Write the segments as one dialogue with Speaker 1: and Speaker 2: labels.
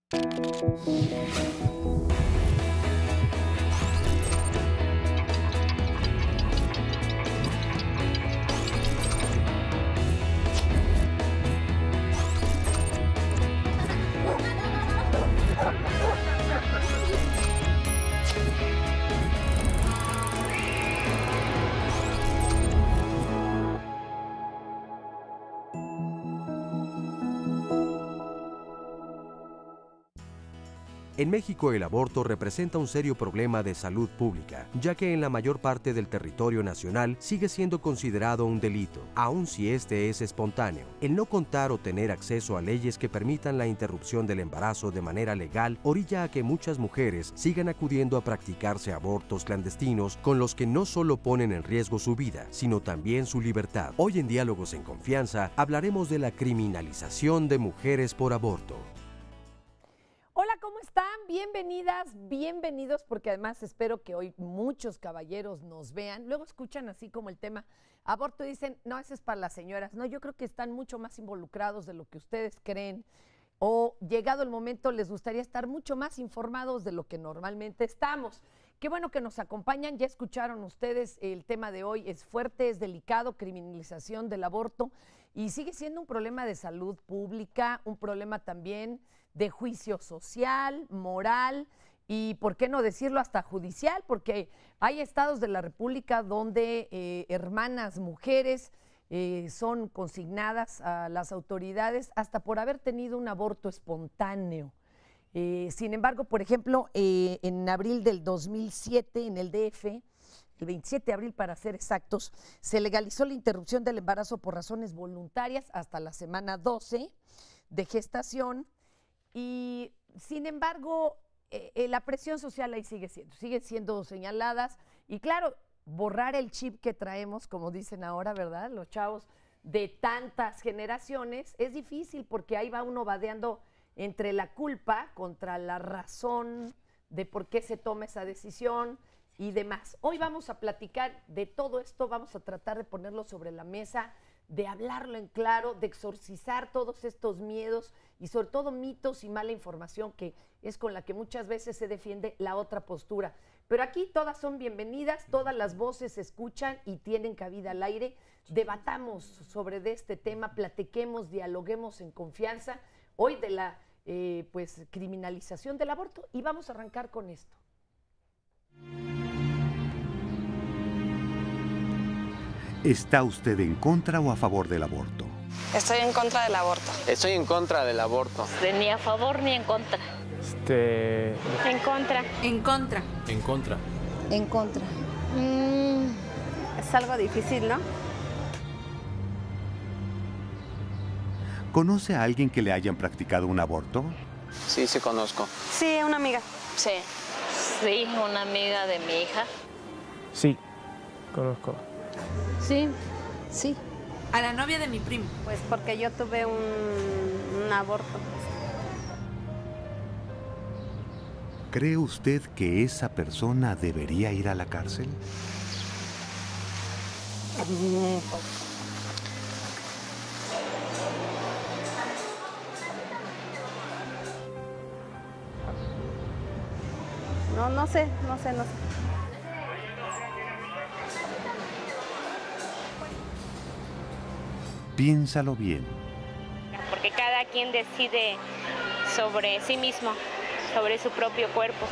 Speaker 1: En México el aborto representa un serio problema de salud pública, ya que en la mayor parte del territorio nacional sigue siendo considerado un delito, aun si este es espontáneo. El no contar o tener acceso a leyes que permitan la interrupción del embarazo de manera legal orilla a que muchas mujeres sigan acudiendo a practicarse abortos clandestinos con los que no solo ponen en riesgo su vida, sino también su libertad. Hoy en Diálogos en Confianza hablaremos de la criminalización de mujeres por aborto.
Speaker 2: Hola, ¿cómo están? Bienvenidas, bienvenidos, porque además espero que hoy muchos caballeros nos vean. Luego escuchan así como el tema aborto y dicen, no, ese es para las señoras. No, yo creo que están mucho más involucrados de lo que ustedes creen. O llegado el momento les gustaría estar mucho más informados de lo que normalmente estamos. Qué bueno que nos acompañan, ya escucharon ustedes, el tema de hoy es fuerte, es delicado, criminalización del aborto y sigue siendo un problema de salud pública, un problema también de juicio social, moral y, ¿por qué no decirlo, hasta judicial? Porque hay estados de la República donde hermanas mujeres son consignadas a las autoridades hasta por haber tenido un aborto espontáneo. Sin embargo, por ejemplo, en abril del 2007 en el DF, el 27 de abril para ser exactos, se legalizó la interrupción del embarazo por razones voluntarias hasta la semana 12 de gestación y, sin embargo, la presión social ahí siguen siendo señaladas y, claro, borrar el chip que traemos, como dicen ahora, ¿verdad? Los chavos de tantas generaciones, es difícil porque ahí va uno vadeando entre la culpa contra la razón de por qué se toma esa decisión y demás. Hoy vamos a platicar de todo esto, vamos a tratar de ponerlo sobre la mesa, de hablarlo en claro, de exorcizar todos estos miedos y sobre todo mitos y mala información que es con la que muchas veces se defiende la otra postura. Pero aquí todas son bienvenidas, todas las voces se escuchan y tienen cabida al aire. Debatamos sobre este tema, platiquemos, dialoguemos en confianza. Hoy de la criminalización del aborto y vamos a arrancar con esto.
Speaker 3: ¿Está usted en contra o a favor del aborto?
Speaker 4: Estoy en contra del aborto.
Speaker 5: Estoy en contra del aborto.
Speaker 6: Ni a favor ni en contra.
Speaker 7: En contra.
Speaker 8: En contra.
Speaker 5: En contra.
Speaker 8: En contra.
Speaker 4: Es algo difícil, ¿no?
Speaker 3: ¿Conoce a alguien que le hayan practicado un aborto?
Speaker 5: Sí, sí conozco.
Speaker 4: Sí, una amiga.
Speaker 6: Sí. Sí, una amiga de mi hija.
Speaker 7: Sí, conozco.
Speaker 8: Sí, sí. A la novia de mi primo.
Speaker 4: Pues porque yo tuve un aborto.
Speaker 3: ¿Cree usted que esa persona debería ir a la cárcel?
Speaker 4: No sé.
Speaker 3: Piénsalo bien.
Speaker 9: Porque cada quien decide sobre sí mismo, sobre su propio cuerpo.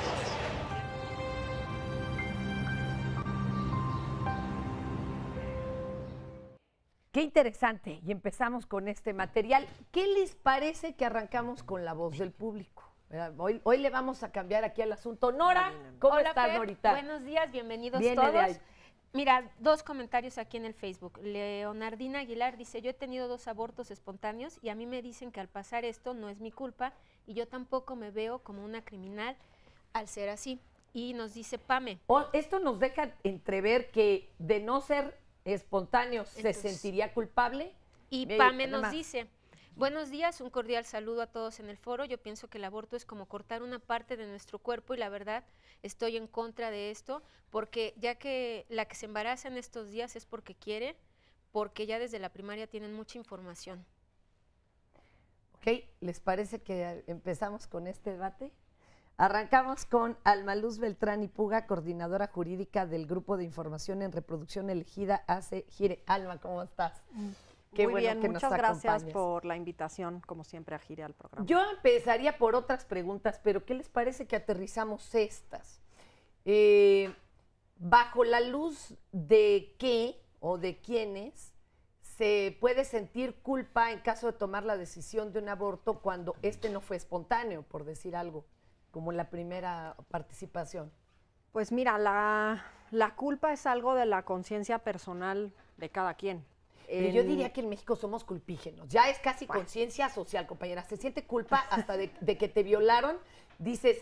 Speaker 2: Qué interesante, y empezamos con este material. ¿Qué les parece que arrancamos con la voz del público? Hoy le vamos a cambiar aquí al asunto. Nora, ¿cómo estás,
Speaker 9: Fer?
Speaker 2: Norita?
Speaker 9: Buenos días, bienvenidos
Speaker 2: Viene
Speaker 9: todos.
Speaker 2: de ahí.
Speaker 9: Mira, dos comentarios aquí en el Facebook. Leonardina Aguilar dice, yo he tenido 2 abortos espontáneos y a mí me dicen que al pasar esto no es mi culpa y yo tampoco me veo como una criminal al ser así. Y nos dice Pame.
Speaker 2: Esto nos deja entrever que de no ser espontáneo se sentiría culpable.
Speaker 9: Y Pame nos dice, buenos días, un cordial saludo a todos en el foro. Yo pienso que el aborto es como cortar una parte de nuestro cuerpo y la verdad estoy en contra de esto porque ya que la que se embaraza en estos días es porque quiere, porque ya desde la primaria tienen mucha información.
Speaker 2: Ok, Ok, ¿les parece que empezamos con este debate? Arrancamos con Alma Luz Beltrán y Puga, coordinadora jurídica del Grupo de Información en Reproducción Elegida hace Gire. Alma, ¿cómo estás?
Speaker 10: Qué Muy bueno bien, que muchas gracias por la invitación, como siempre, a Gire al programa.
Speaker 2: Yo empezaría por otras preguntas, pero ¿qué les parece que aterrizamos estas? ¿Bajo la luz de qué o de quiénes se puede sentir culpa en caso de tomar la decisión de un aborto cuando este no fue espontáneo, por decir algo, como la primera participación?
Speaker 10: Pues mira, la culpa es algo de la conciencia personal de cada quien.
Speaker 2: Pero yo diría que en México somos culpígenos. Ya es casi conciencia social, compañera. Se siente culpa hasta de que te violaron. Dices,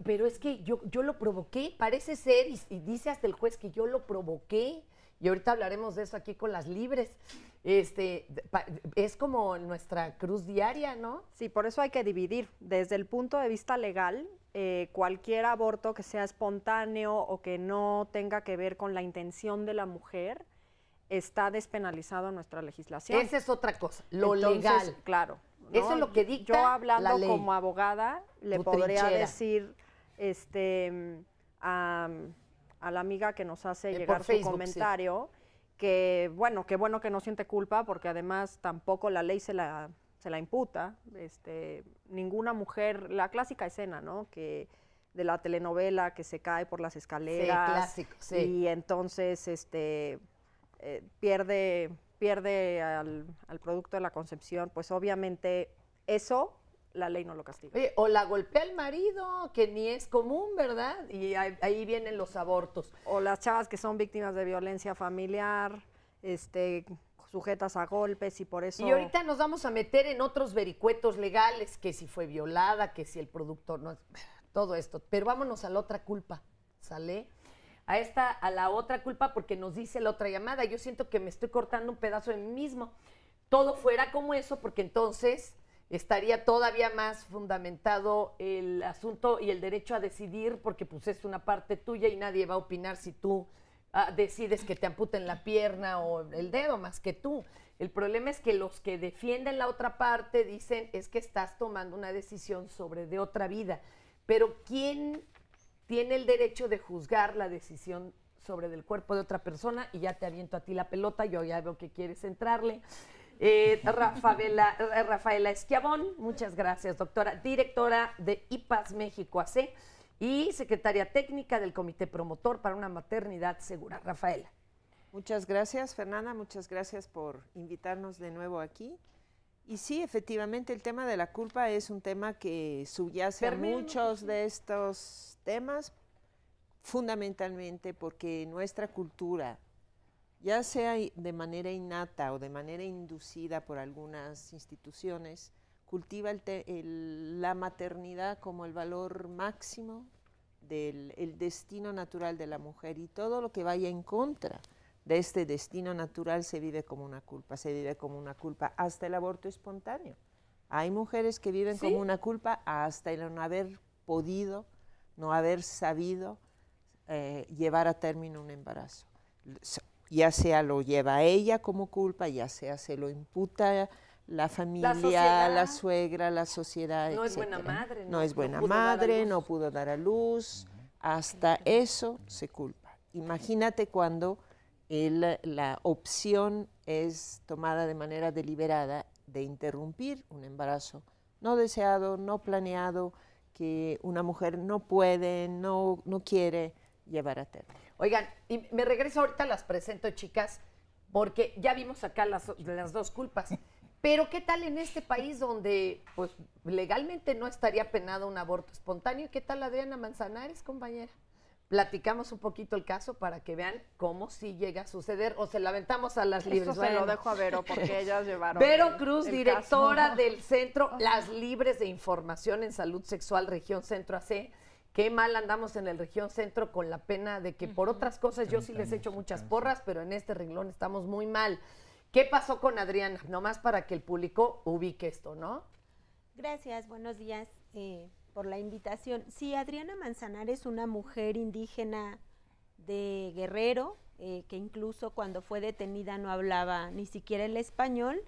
Speaker 2: pero es que yo lo provoqué, parece ser, y dice hasta el juez que yo lo provoqué. Y ahorita hablaremos de eso aquí con las libres. Es como nuestra cruz diaria, ¿no?
Speaker 10: Sí, por eso hay que dividir. Desde el punto de vista legal, cualquier aborto que sea espontáneo o que no tenga que ver con la intención de la mujer está despenalizado en nuestra legislación.
Speaker 2: Esa es otra cosa, lo legal.
Speaker 10: Claro. ¿no?
Speaker 2: Eso es lo que dicta
Speaker 10: Yo hablando
Speaker 2: la ley.
Speaker 10: como abogada, le podría decir a la amiga que nos hace llegar su comentario, que bueno, qué bueno que no siente culpa, porque además tampoco la ley se la imputa. Ninguna mujer, la clásica escena, ¿no? Que de la telenovela que se cae por las escaleras.
Speaker 2: Sí, clásico, sí.
Speaker 10: Y entonces pierde al producto de la concepción, pues obviamente eso la ley no lo castiga.
Speaker 2: Oye, o la golpea el marido, que ni es común, ¿verdad? Y ahí vienen los abortos.
Speaker 10: O las chavas que son víctimas de violencia familiar, sujetas a golpes y por eso...
Speaker 2: Y ahorita nos vamos a meter en otros vericuetos legales, que si fue violada, que si el productor no... Todo esto. Pero vámonos a la otra culpa, ¿sale? A la otra culpa, porque nos dice la otra llamada. Yo siento que me estoy cortando un pedazo de mí mismo. Todo fuera como eso, porque entonces estaría todavía más fundamentado el asunto y el derecho a decidir, porque pues es una parte tuya y nadie va a opinar si tú decides que te amputen la pierna o el dedo más que tú. El problema es que los que defienden la otra parte dicen es que estás tomando una decisión sobre de otra vida. Pero ¿quién tiene el derecho de juzgar la decisión sobre del cuerpo de otra persona? Y ya te aviento a ti la pelota, yo ya veo que quieres entrarle. Rafaela Esquiabón, muchas gracias, doctora, directora de IPAS México AC y secretaria técnica del Comité Promotor para una Maternidad Segura. Rafaela.
Speaker 11: Muchas gracias, Fernanda, muchas gracias por invitarnos de nuevo aquí. Y sí, efectivamente, el tema de la culpa es un tema que subyace a muchos de estos temas, fundamentalmente porque nuestra cultura, ya sea de manera innata o de manera inducida por algunas instituciones, cultiva la maternidad como el valor máximo del destino natural de la mujer, y todo lo que vaya en contra de este destino natural se vive como una culpa, hasta el aborto espontáneo. Hay mujeres que viven como una culpa hasta el no haber podido, no haber sabido llevar a término un embarazo. Ya sea lo lleva ella como culpa, ya sea se lo imputa la familia, la suegra, la sociedad,
Speaker 2: no es buena madre.
Speaker 11: No es buena madre, no pudo dar a luz, hasta eso se culpa. Imagínate cuando la opción es tomada de manera deliberada de interrumpir un embarazo no deseado, no planeado, que una mujer no puede, no quiere llevar a término.
Speaker 2: Oigan, y me regreso ahorita, las presento, chicas, porque ya vimos acá las dos culpas. Pero ¿qué tal en este país donde pues legalmente no estaría penado un aborto espontáneo? ¿Qué tal Adriana Manzanares, compañera? Platicamos un poquito el caso para que vean cómo sí llega a suceder, o se la aventamos a las libres.
Speaker 10: Eso se lo dejo a Vero, porque ellas llevaron
Speaker 2: Vero Cruz, directora del Centro Las Libres de Información en Salud Sexual Región Centro AC. Qué mal andamos en el Región Centro, con la pena de que por otras cosas yo sí les echo muchas porras, pero en este renglón estamos muy mal. ¿Qué pasó con Adriana? Nomás para que el público ubique esto, ¿no?
Speaker 12: Gracias, buenos días por la invitación. Sí, Adriana Manzanares es una mujer indígena de Guerrero, que incluso cuando fue detenida no hablaba ni siquiera el español.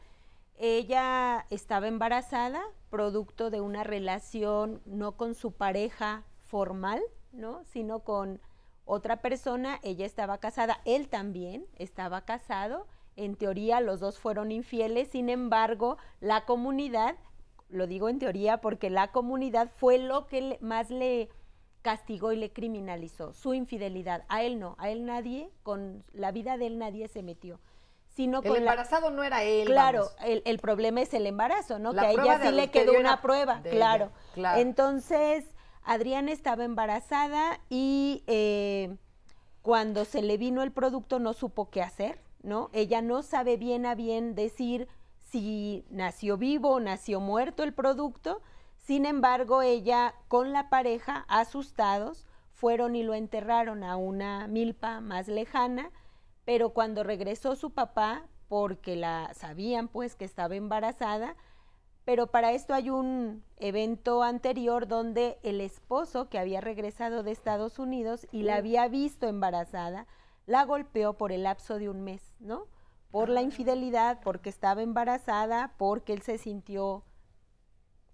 Speaker 12: Ella estaba embarazada, producto de una relación no con su pareja formal, ¿no? Sino con otra persona. Ella estaba casada, él también estaba casado. En teoría los dos fueron infieles, sin embargo, la comunidad, lo digo en teoría porque la comunidad fue lo que más le castigó y le criminalizó, su infidelidad. A él no, a él nadie, con la vida de él nadie se metió. Sino
Speaker 2: el embarazado no era él.
Speaker 12: Claro, el problema es el embarazo, ¿no? Que a ella sí le quedó una prueba, claro. Entonces, Adriana estaba embarazada y cuando se le vino el producto no supo qué hacer, ¿no? Ella no sabe bien a bien decir si nació vivo o nació muerto el producto. Sin embargo, ella con la pareja, asustados, fueron y lo enterraron a una milpa más lejana. Pero cuando regresó su papá, porque la sabían pues que estaba embarazada, pero para esto hay un evento anterior donde el esposo que había regresado de Estados Unidos y la había visto embarazada, la golpeó por el lapso de un mes, ¿no? Por la infidelidad, porque estaba embarazada, porque él se sintió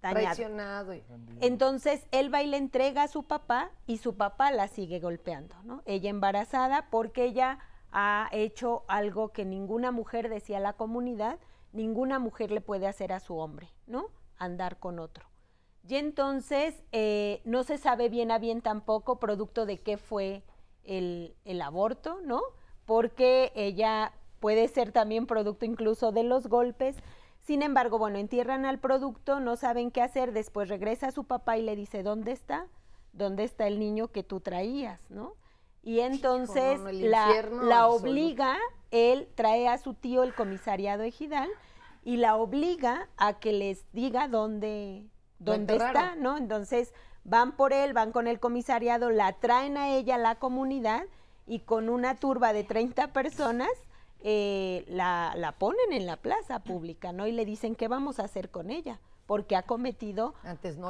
Speaker 12: dañado.
Speaker 2: Traicionado.
Speaker 12: Entonces, él va y le entrega a su papá y su papá la sigue golpeando, ¿no? Ella embarazada porque ella ha hecho algo que ninguna mujer, decía la comunidad, ninguna mujer le puede hacer a su hombre, ¿no? Andar con otro. Y entonces no se sabe bien a bien tampoco producto de qué fue el aborto, ¿no? Porque ella puede ser también producto incluso de los golpes. Sin embargo, bueno, entierran al producto, no saben qué hacer, después regresa a su papá y le dice, ¿dónde está? ¿Dónde está el niño que tú traías, no? Y entonces la obliga, él trae a su tío el comisariado ejidal y la obliga a que les diga dónde está, ¿no? Entonces van por él, van con el comisariado, la traen a ella a la comunidad y con una turba de 30 personas la ponen en la plaza pública, ¿no? Y le dicen, ¿qué vamos a hacer con ella? Porque ha cometido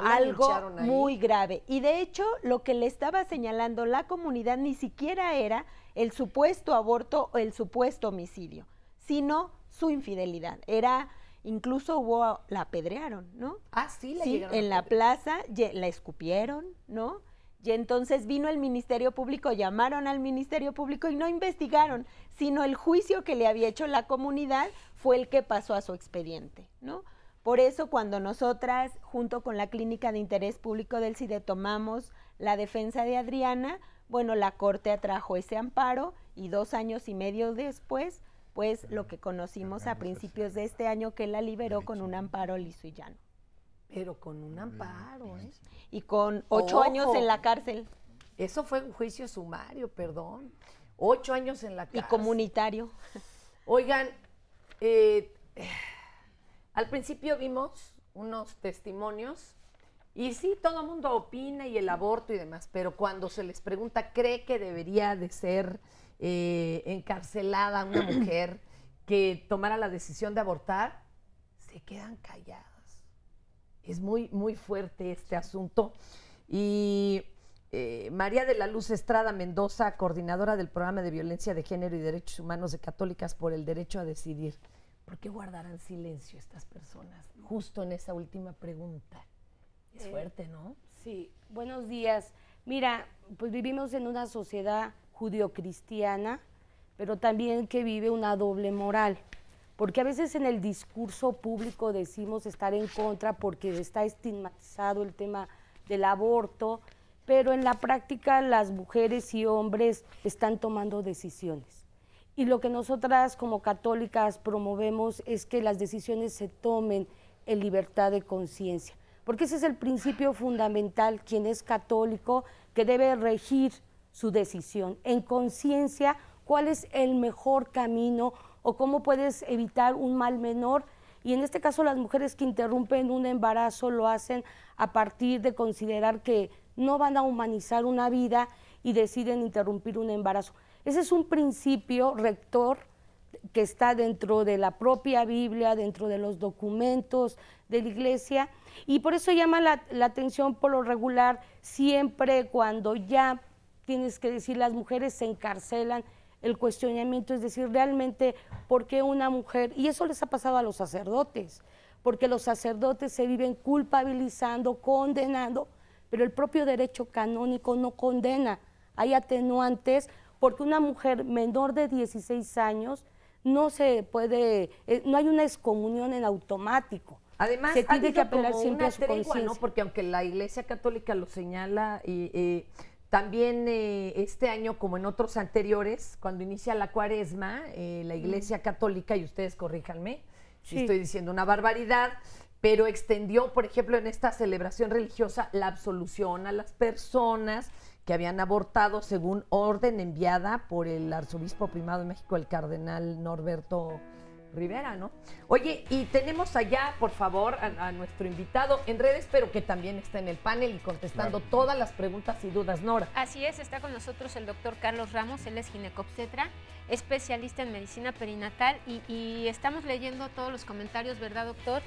Speaker 12: algo muy grave. Y de hecho, lo que le estaba señalando la comunidad ni siquiera era el supuesto aborto o el supuesto homicidio, sino su infidelidad. Era, incluso la apedrearon, ¿no?
Speaker 2: Ah, sí,
Speaker 12: en la plaza, la escupieron, ¿no? Y entonces vino el Ministerio Público, llamaron al Ministerio Público y no investigaron, sino el juicio que le había hecho la comunidad fue el que pasó a su expediente, ¿no? Por eso cuando nosotras, junto con la Clínica de Interés Público del CIDE, tomamos la defensa de Adriana, bueno, la Corte atrajo ese amparo y 2 años y medio después, pues lo que conocimos a principios de este año, que la liberó con un amparo liso y llano.
Speaker 2: Pero con un amparo, ¿eh?
Speaker 12: Y con 8 años en la cárcel.
Speaker 2: Eso fue un juicio sumario, perdón. 8 años en la cárcel.
Speaker 12: Y comunitario.
Speaker 2: Oigan, al principio vimos unos testimonios y sí, todo el mundo opina y el aborto y demás, pero cuando se les pregunta, ¿cree que debería de ser encarcelada una mujer que tomara la decisión de abortar? Se quedan calladas. Es muy, muy fuerte este asunto. Y María de la Luz Estrada Mendoza, coordinadora del programa de violencia de género y derechos humanos de Católicas por el Derecho a Decidir. ¿Por qué guardarán silencio estas personas? Justo en esa última pregunta. Es fuerte, ¿no?
Speaker 13: Sí, buenos días. Mira, pues vivimos en una sociedad judio-cristiana, pero también que vive una doble moral. Porque a veces en el discurso público decimos estar en contra porque está estigmatizado el tema del aborto, pero en la práctica las mujeres y hombres están tomando decisiones. Y lo que nosotras como católicas promovemos es que las decisiones se tomen en libertad de conciencia, porque ese es el principio fundamental, quien es católico, que debe regir su decisión, en conciencia, cuál es el mejor camino o cómo puedes evitar un mal menor. Y en este caso las mujeres que interrumpen un embarazo lo hacen a partir de considerar que no van a humanizar una vida y deciden interrumpir un embarazo. Ese es un principio rector que está dentro de la propia Biblia, dentro de los documentos de la Iglesia, y por eso llama la atención por lo regular, siempre cuando ya tienes que decir las mujeres se encarcelan, el cuestionamiento, es decir, realmente, ¿por qué una mujer? Y eso les ha pasado a los sacerdotes, porque los sacerdotes se viven culpabilizando, condenando, pero el propio derecho canónico no condena. Hay atenuantes, porque una mujer menor de 16 años no se puede, no hay una excomunión en automático.
Speaker 2: Además,
Speaker 13: se tiene que apelar
Speaker 2: como
Speaker 13: siempre a
Speaker 2: una
Speaker 13: su
Speaker 2: tregua,
Speaker 13: conciencia.
Speaker 2: ¿no? Porque aunque la Iglesia Católica lo señala, también este año, como en otros anteriores, cuando inicia la Cuaresma, la Iglesia Católica, y ustedes corríjanme si estoy diciendo una barbaridad, pero extendió, por ejemplo, en esta celebración religiosa, la absolución a las personas que habían abortado según orden enviada por el arzobispo primado de México, el cardenal Norberto Rivera, ¿no? Oye, y tenemos allá, por favor, a nuestro invitado en redes, pero que también está en el panel y contestando todas las preguntas y dudas, Nora.
Speaker 9: Así es, está con nosotros el doctor Carlos Ramos, él es ginecobstetra, especialista en medicina perinatal y estamos leyendo todos los comentarios, ¿verdad, doctor?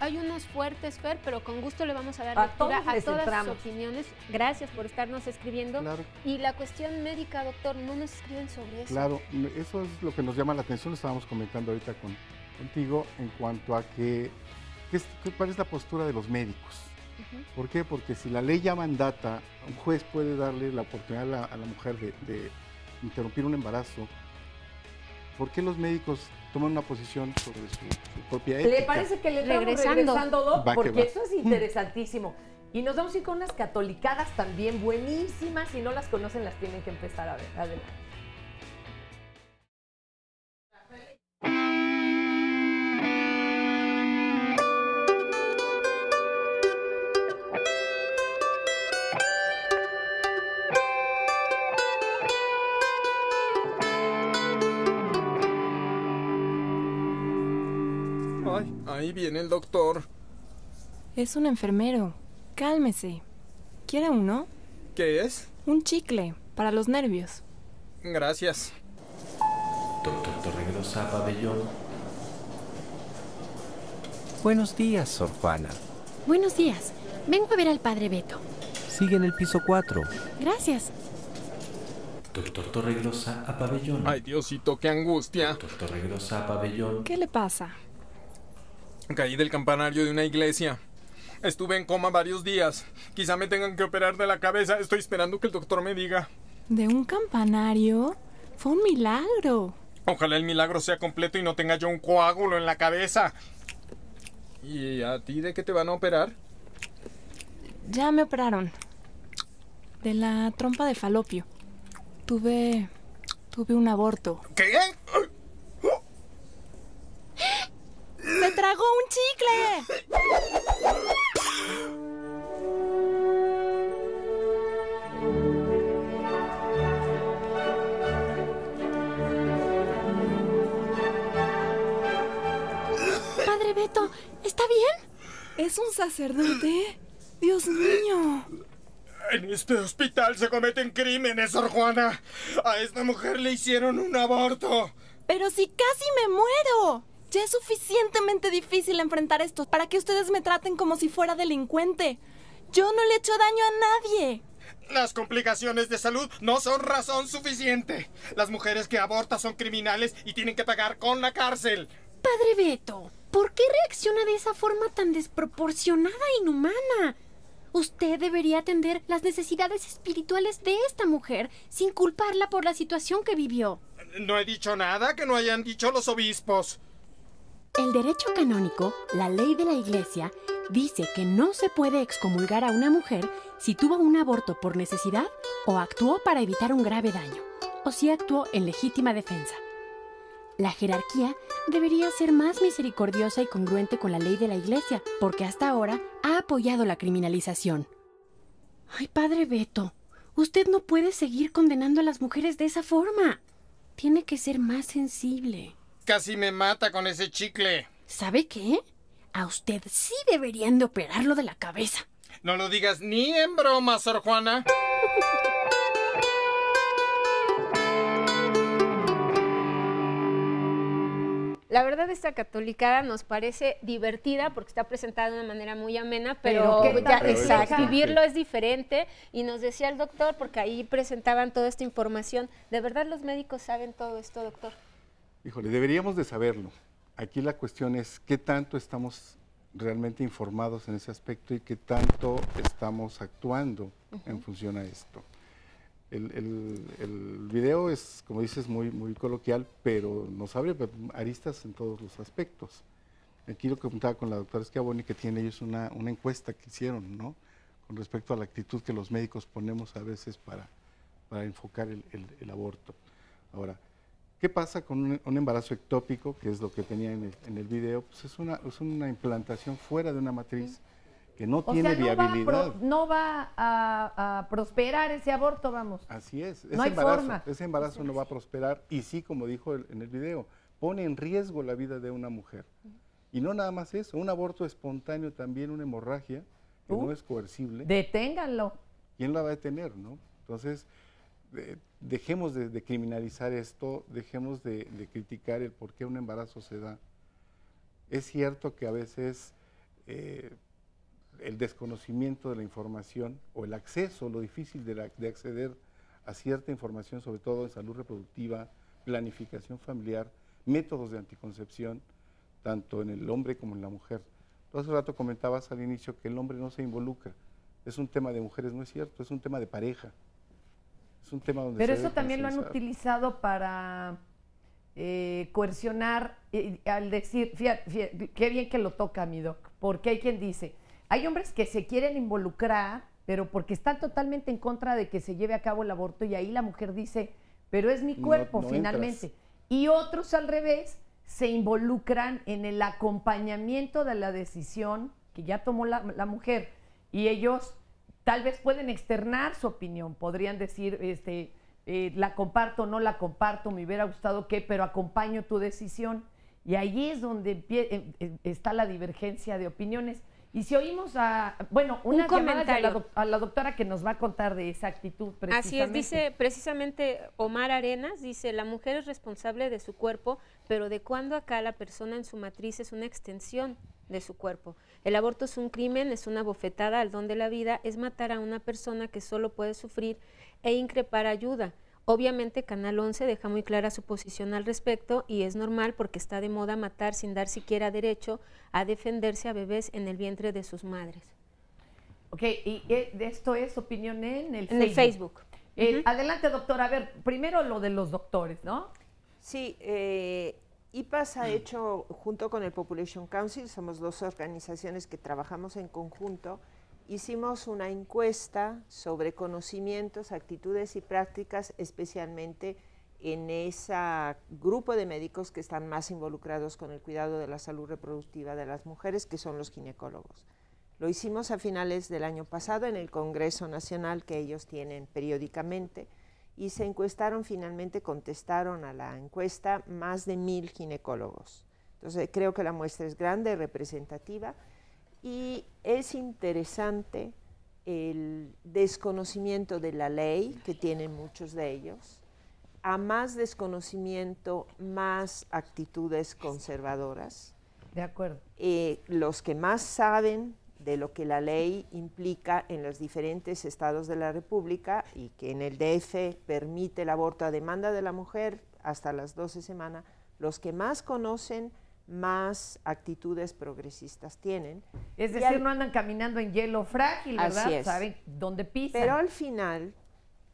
Speaker 9: Hay unos fuertes, Fer, pero con gusto le vamos a dar lectura a todas sus opiniones. Gracias por estarnos escribiendo.
Speaker 14: Claro.
Speaker 9: Y la cuestión médica, doctor, no nos escriben sobre eso.
Speaker 14: Claro, eso es lo que nos llama la atención, lo estábamos comentando ahorita contigo, en cuanto a cuál es la postura de los médicos. ¿Por qué? Porque si la ley ya mandata, un juez puede darle la oportunidad a la mujer de interrumpir un embarazo. ¿Por qué los médicos toman una posición sobre su propia ética?
Speaker 2: ¿Le parece que le estamos regresando, Doc? Porque eso es interesantísimo. Y nos vamos a ir con unas catolicadas también buenísimas. Si no las conocen, las tienen que empezar a ver. Adelante.
Speaker 15: Ahí viene el doctor.
Speaker 16: Es un enfermero. Cálmese. ¿Quiere uno?
Speaker 15: ¿Qué es?
Speaker 16: Un chicle, para los nervios.
Speaker 15: Gracias.
Speaker 17: Doctor Torregrosa Pabellón. Buenos días, Sor Juana.
Speaker 18: Buenos días. Vengo a ver al padre Beto.
Speaker 17: Sigue en el piso 4.
Speaker 18: Gracias.
Speaker 17: Doctor Torregrosa a Pabellón.
Speaker 15: Ay, Diosito, qué angustia.
Speaker 17: Doctor Torregrosa a Pabellón.
Speaker 16: ¿Qué le pasa?
Speaker 15: Caí del campanario de una iglesia. Estuve en coma varios días. Quizá me tengan que operar de la cabeza. Estoy esperando que el doctor me diga.
Speaker 16: ¿De un campanario? Fue un milagro.
Speaker 15: Ojalá el milagro sea completo y no tenga yo un coágulo en la cabeza. ¿Y a ti de qué te van a operar?
Speaker 16: Ya me operaron. De la trompa de falopio. Tuve un aborto.
Speaker 15: ¿Qué?
Speaker 16: ¡Se tragó un chicle!
Speaker 18: Padre Beto, ¿está bien?
Speaker 16: ¿Es un sacerdote? ¡Dios mío!
Speaker 15: En este hospital se cometen crímenes, Sor Juana. A esta mujer le hicieron un aborto.
Speaker 16: ¡Pero si casi me muero! Ya es suficientemente difícil enfrentar esto para que ustedes me traten como si fuera delincuente. Yo no le he hecho daño a nadie.
Speaker 15: Las complicaciones de salud no son razón suficiente. Las mujeres que abortan son criminales y tienen que pagar con la cárcel.
Speaker 18: Padre Beto, ¿por qué reacciona de esa forma tan desproporcionada e inhumana? Usted debería atender las necesidades espirituales de esta mujer sin culparla por la situación que vivió.
Speaker 15: No he dicho nada que no hayan dicho los obispos.
Speaker 18: El derecho canónico, la ley de la Iglesia, dice que no se puede excomulgar a una mujer si tuvo un aborto por necesidad o actuó para evitar un grave daño, o si actuó en legítima defensa. La jerarquía debería ser más misericordiosa y congruente con la ley de la Iglesia, porque hasta ahora ha apoyado la criminalización. Ay, Padre Beto, usted no puede seguir condenando a las mujeres de esa forma. Tiene que ser más sensible.
Speaker 15: Casi me mata con ese chicle.
Speaker 18: ¿Sabe qué? A usted sí deberían de operarlo de la cabeza.
Speaker 15: No lo digas ni en broma, Sor Juana.
Speaker 9: La verdad, esta catolicada nos parece divertida porque está presentada de una manera muy amena, pero vivirlo es diferente. Y nos decía el doctor, porque ahí presentaban toda esta información, ¿de verdad los médicos saben todo esto, doctor?
Speaker 14: Híjole, deberíamos de saberlo. Aquí la cuestión es qué tanto estamos realmente informados en ese aspecto y qué tanto estamos actuando en función a esto. El video es, como dices, muy coloquial, pero nos abre aristas en todos los aspectos. Aquí lo que comentaba con la doctora Schiavoni, que tiene ellos una encuesta que hicieron, ¿no? Con respecto a la actitud que los médicos ponemos a veces para enfocar el aborto. Ahora, ¿qué pasa con un embarazo ectópico, que es lo que tenía en el video? Pues es una implantación fuera de una matriz que no tiene viabilidad.
Speaker 2: No va a prosperar ese aborto, vamos.
Speaker 14: Así es.
Speaker 2: No hay forma.
Speaker 14: Ese embarazo no va a prosperar y sí, como dijo en el video, pone en riesgo la vida de una mujer. Y no nada más eso, un aborto espontáneo también, una hemorragia, que no es coercible.
Speaker 2: Deténganlo.
Speaker 14: ¿Quién la va a detener, no? Entonces, dejemos de criminalizar esto, dejemos de criticar el por qué un embarazo se da. Es cierto que a veces el desconocimiento de la información o el acceso, lo difícil de acceder a cierta información, sobre todo en salud reproductiva, planificación familiar, métodos de anticoncepción, tanto en el hombre como en la mujer. Tú hace rato comentabas al inicio que el hombre no se involucra. Es un tema de mujeres, no es cierto, es un tema de pareja. Es un tema donde
Speaker 2: pero eso también lo han utilizado para coercionar, al decir, fíjate, qué bien que lo toca mi doc, porque hay quien dice, hay hombres que se quieren involucrar, pero porque están totalmente en contra de que se lleve a cabo el aborto, y ahí la mujer dice, pero es mi cuerpo finalmente. Y otros al revés, se involucran en el acompañamiento de la decisión que ya tomó la mujer, y ellos tal vez pueden externar su opinión, podrían decir, la comparto, no la comparto, me hubiera gustado que, pero acompaño tu decisión. Y ahí es donde está la divergencia de opiniones. Y si oímos una llamada a la doctora que nos va a contar de esa actitud precisamente.
Speaker 9: Así es, dice precisamente Omar Arenas, dice, la mujer es responsable de su cuerpo, pero de cuándo acá la persona en su matriz es una extensión de su cuerpo. El aborto es un crimen, es una bofetada al don de la vida, es matar a una persona que solo puede sufrir e increpar ayuda. Obviamente Canal 11 deja muy clara su posición al respecto y es normal porque está de moda matar sin dar siquiera derecho a defenderse a bebés en el vientre de sus madres.
Speaker 2: Ok, y esto es opinión en el Facebook.
Speaker 9: En el Facebook.
Speaker 2: Adelante, doctora. A ver, primero lo de los doctores, ¿no?
Speaker 11: Sí, IPAS ha hecho, junto con el Population Council, somos dos organizaciones que trabajamos en conjunto, hicimos una encuesta sobre conocimientos, actitudes y prácticas, especialmente en ese grupo de médicos que están más involucrados con el cuidado de la salud reproductiva de las mujeres, que son los ginecólogos. Lo hicimos a finales del año pasado en el Congreso Nacional que ellos tienen periódicamente y se encuestaron, finalmente contestaron a la encuesta más de 1000 ginecólogos. Entonces creo que la muestra es grande, representativa. Y es interesante el desconocimiento de la ley que tienen muchos de ellos. A más desconocimiento, más actitudes conservadoras.
Speaker 2: De acuerdo.
Speaker 11: Los que más saben de lo que la ley implica en los diferentes estados de la República y que en el DF permite el aborto a demanda de la mujer hasta las 12 semanas, los que más conocen, más actitudes progresistas tienen.
Speaker 2: Es decir, no andan caminando en hielo frágil, ¿verdad?
Speaker 11: Así es.
Speaker 2: Saben dónde pisan.
Speaker 11: Pero al final,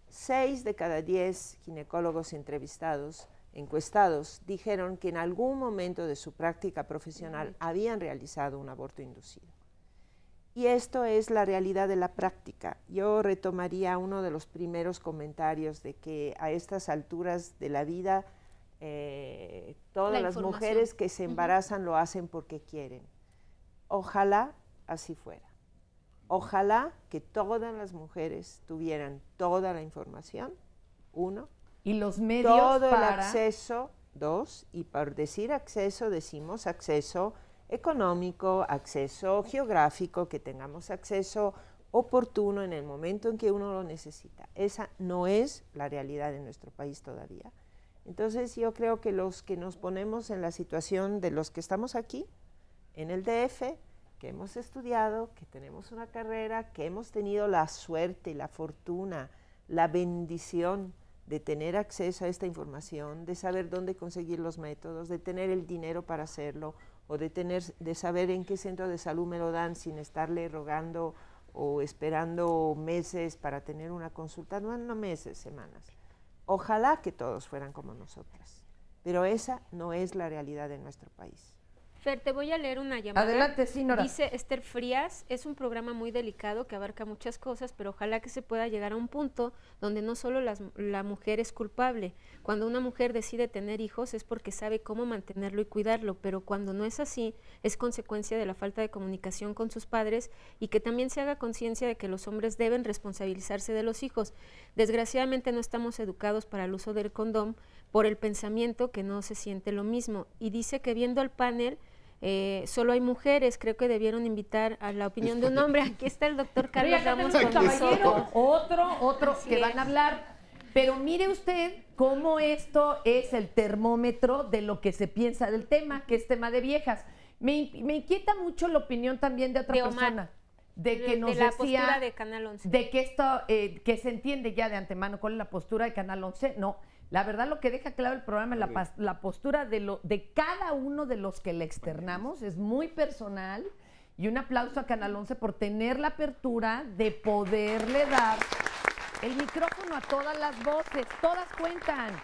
Speaker 11: 6 de cada 10 ginecólogos entrevistados, encuestados, dijeron que en algún momento de su práctica profesional habían realizado un aborto inducido. Y esto es la realidad de la práctica. Yo retomaría uno de los primeros comentarios de que a estas alturas de la vida todas las mujeres que se embarazan lo hacen porque quieren. Ojalá así fuera. Ojalá que todas las mujeres tuvieran toda la información, 1.
Speaker 2: Y los medios
Speaker 11: todo
Speaker 2: para...
Speaker 11: el acceso, 2. Y por decir acceso, decimos acceso económico, acceso geográfico, que tengamos acceso oportuno en el momento en que uno lo necesita. Esa no es la realidad de nuestro país todavía. Entonces yo creo que los que nos ponemos en la situación de los que estamos aquí, en el DF, que hemos estudiado, que tenemos una carrera, que hemos tenido la suerte, la fortuna, la bendición de tener acceso a esta información, de saber dónde conseguir los métodos, de tener el dinero para hacerlo, o de saber en qué centro de salud me lo dan sin estarle rogando o esperando meses para tener una consulta, no meses, semanas. Ojalá que todos fueran como nosotras, pero esa no es la realidad de nuestro país.
Speaker 9: Fer, te voy a leer una llamada.
Speaker 2: Adelante, sí, Nora.
Speaker 9: Dice Esther Frías, es un programa muy delicado que abarca muchas cosas, pero ojalá que se pueda llegar a un punto donde no solo la mujer es culpable. Cuando una mujer decide tener hijos es porque sabe cómo mantenerlo y cuidarlo, pero cuando no es así, es consecuencia de la falta de comunicación con sus padres y que también se haga conciencia de que los hombres deben responsabilizarse de los hijos. Desgraciadamente no estamos educados para el uso del condón por el pensamiento que no se siente lo mismo. Y dice que viendo el panel, solo hay mujeres, creo que debieron invitar a la opinión de un hombre. Aquí está el doctor Carlos Ramos con nosotros.
Speaker 2: Otro que van a hablar. Pero mire usted cómo esto es el termómetro de lo que se piensa del tema, que es tema de viejas. Me inquieta mucho la opinión también de otra persona. De que nos
Speaker 9: la
Speaker 2: decía,
Speaker 9: postura de Canal 11.
Speaker 2: De que esto, que se entiende ya de antemano cuál es la postura de Canal 11. No, la verdad lo que deja claro el programa es la postura de cada uno de los que le externamos, es muy personal, y un aplauso a Canal 11 por tener la apertura de poderle dar el micrófono a todas las voces, todas cuentan,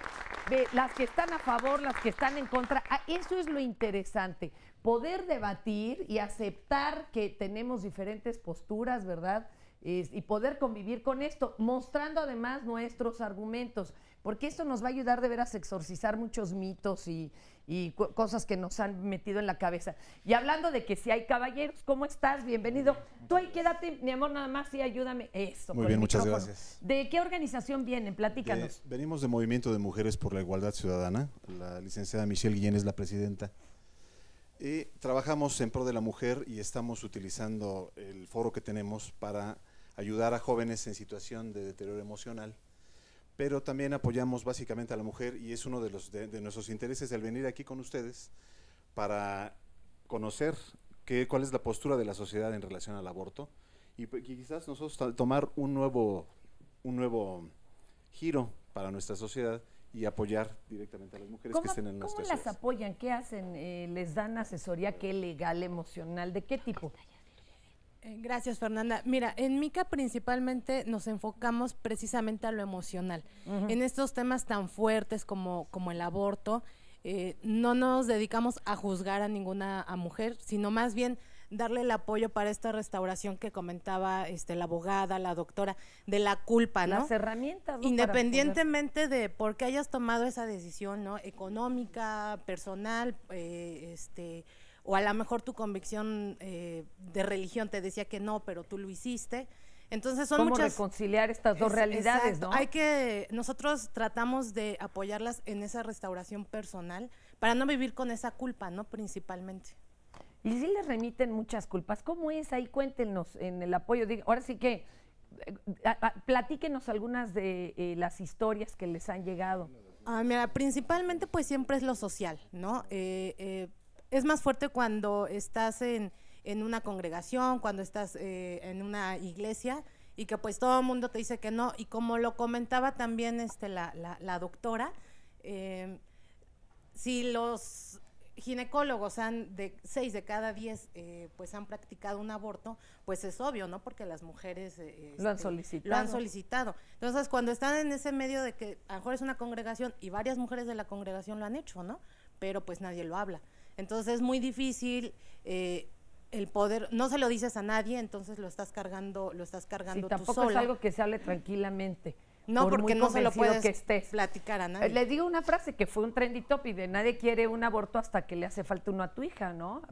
Speaker 2: las que están a favor, las que están en contra. Eso es lo interesante, poder debatir y aceptar que tenemos diferentes posturas, ¿verdad? Y poder convivir con esto, mostrando además nuestros argumentos, porque esto nos va a ayudar de veras a exorcizar muchos mitos y cosas que nos han metido en la cabeza. Y hablando de que si hay caballeros, ¿cómo estás? Bienvenido. Tú ahí quédate, mi amor, nada más, sí, ayúdame. Eso.
Speaker 19: Muy bien, muchas gracias.
Speaker 2: ¿De qué organización vienen? Platícanos.
Speaker 19: Venimos de Movimiento de Mujeres por la Igualdad Ciudadana. La licenciada Michelle Guillén es la presidenta. Y trabajamos en pro de la mujer y estamos utilizando el foro que tenemos para ayudar a jóvenes en situación de deterioro emocional, pero también apoyamos básicamente a la mujer y es uno de nuestros intereses el venir aquí con ustedes para conocer cuál es la postura de la sociedad en relación al aborto y quizás nosotros tomar un nuevo giro para nuestra sociedad y apoyar directamente a las mujeres que estén en nuestra sociedad.
Speaker 2: ¿Cómo las apoyan? ¿Qué hacen? ¿Les dan asesoría? ¿Qué legal, emocional? ¿De qué tipo?
Speaker 20: Gracias, Fernanda. Mira, en Mica principalmente nos enfocamos precisamente a lo emocional. En estos temas tan fuertes como el aborto, no nos dedicamos a juzgar a ninguna mujer, sino más bien darle el apoyo para esta restauración que comentaba la abogada, la doctora, de la culpa, ¿no?
Speaker 2: Las herramientas, ¿no?
Speaker 20: Independientemente de por qué hayas tomado esa decisión, ¿no? Económica, personal, o a lo mejor tu convicción de religión te decía que no, pero tú lo hiciste. Entonces son
Speaker 2: ¿Cómo reconciliar estas dos realidades,
Speaker 20: exacto, ¿no? Nosotros tratamos de apoyarlas en esa restauración personal para no vivir con esa culpa, ¿no? Principalmente.
Speaker 2: Y sí les remiten muchas culpas. ¿Cómo es? Ahí cuéntenos en el apoyo. Ahora sí que platíquenos algunas de las historias que les han llegado.
Speaker 20: Mira, principalmente pues siempre es lo social, ¿no? Es más fuerte cuando estás en una congregación, cuando estás en una iglesia y que pues todo el mundo te dice que no. Y como lo comentaba también la doctora, si los ginecólogos de 6 de cada 10 pues han practicado un aborto, pues es obvio, ¿no? Porque las mujeres
Speaker 2: lo han solicitado.
Speaker 20: Lo han solicitado. Entonces, cuando están en ese medio de que a lo mejor es una congregación y varias mujeres de la congregación lo han hecho, ¿no? Pero pues nadie lo habla. Entonces es muy difícil el poder, no se lo dices a nadie, entonces lo estás cargando tú sola.
Speaker 2: Tampoco es algo que se hable tranquilamente.
Speaker 20: No, porque no se lo puedes platicar a nadie.
Speaker 2: Les digo una frase que fue un trendy topic de nadie quiere un aborto hasta que le hace falta uno a tu hija, ¿no?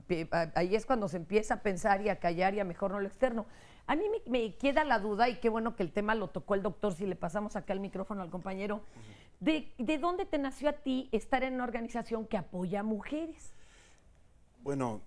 Speaker 2: Ahí es cuando se empieza a pensar y a callar y a mejor no lo externo. A mí me queda la duda, y qué bueno que el tema lo tocó el doctor, si le pasamos acá el micrófono al compañero, ¿de dónde te nació a ti estar en una organización que apoya a mujeres?
Speaker 19: Bueno,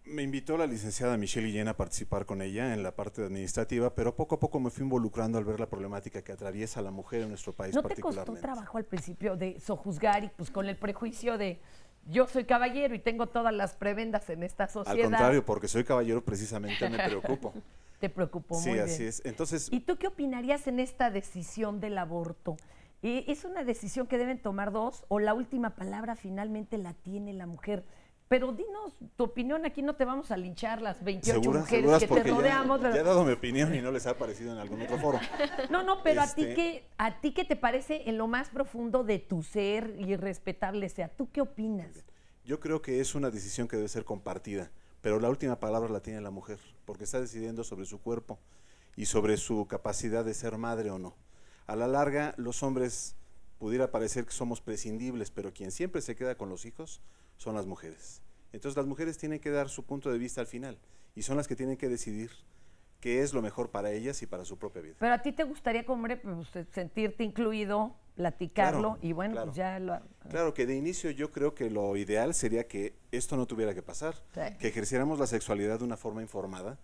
Speaker 19: Me invitó la licenciada Michelle Guillén a participar con ella en la parte administrativa, pero poco a poco me fui involucrando al ver la problemática que atraviesa la mujer en nuestro país particularmente.
Speaker 2: ¿No te costó trabajo al principio de sojuzgar y pues con el prejuicio de yo soy caballero y tengo todas las prebendas en esta sociedad?
Speaker 19: Al contrario, porque soy caballero precisamente me preocupo.
Speaker 2: Te preocupó,
Speaker 19: sí,
Speaker 2: muy bien.
Speaker 19: Sí, así es. Entonces,
Speaker 2: ¿y tú qué opinarías en esta decisión del aborto? ¿Es una decisión que deben tomar dos o la última palabra finalmente la tiene la mujer? Pero dinos tu opinión, aquí no te vamos a linchar las 28 mujeres que te rodeamos.
Speaker 19: Ya he dado mi opinión y no les ha parecido en algún otro foro.
Speaker 2: No, pero ¿a ti qué te parece en lo más profundo de tu ser y respetable sea? ¿Tú qué opinas?
Speaker 19: Yo creo que es una decisión que debe ser compartida, pero la última palabra la tiene la mujer, porque está decidiendo sobre su cuerpo y sobre su capacidad de ser madre o no. A la larga, los hombres pudiera parecer que somos prescindibles, pero quien siempre se queda con los hijos son las mujeres. Entonces las mujeres tienen que dar su punto de vista al final y son las que tienen que decidir qué es lo mejor para ellas y para su propia vida.
Speaker 2: Pero a ti te gustaría como hombre pues, sentirte incluido, platicarlo, claro, y bueno, claro, pues ya lo...
Speaker 19: Claro, que de inicio yo creo que lo ideal sería que esto no tuviera que pasar, sí, que ejerciéramos la sexualidad de una forma informada,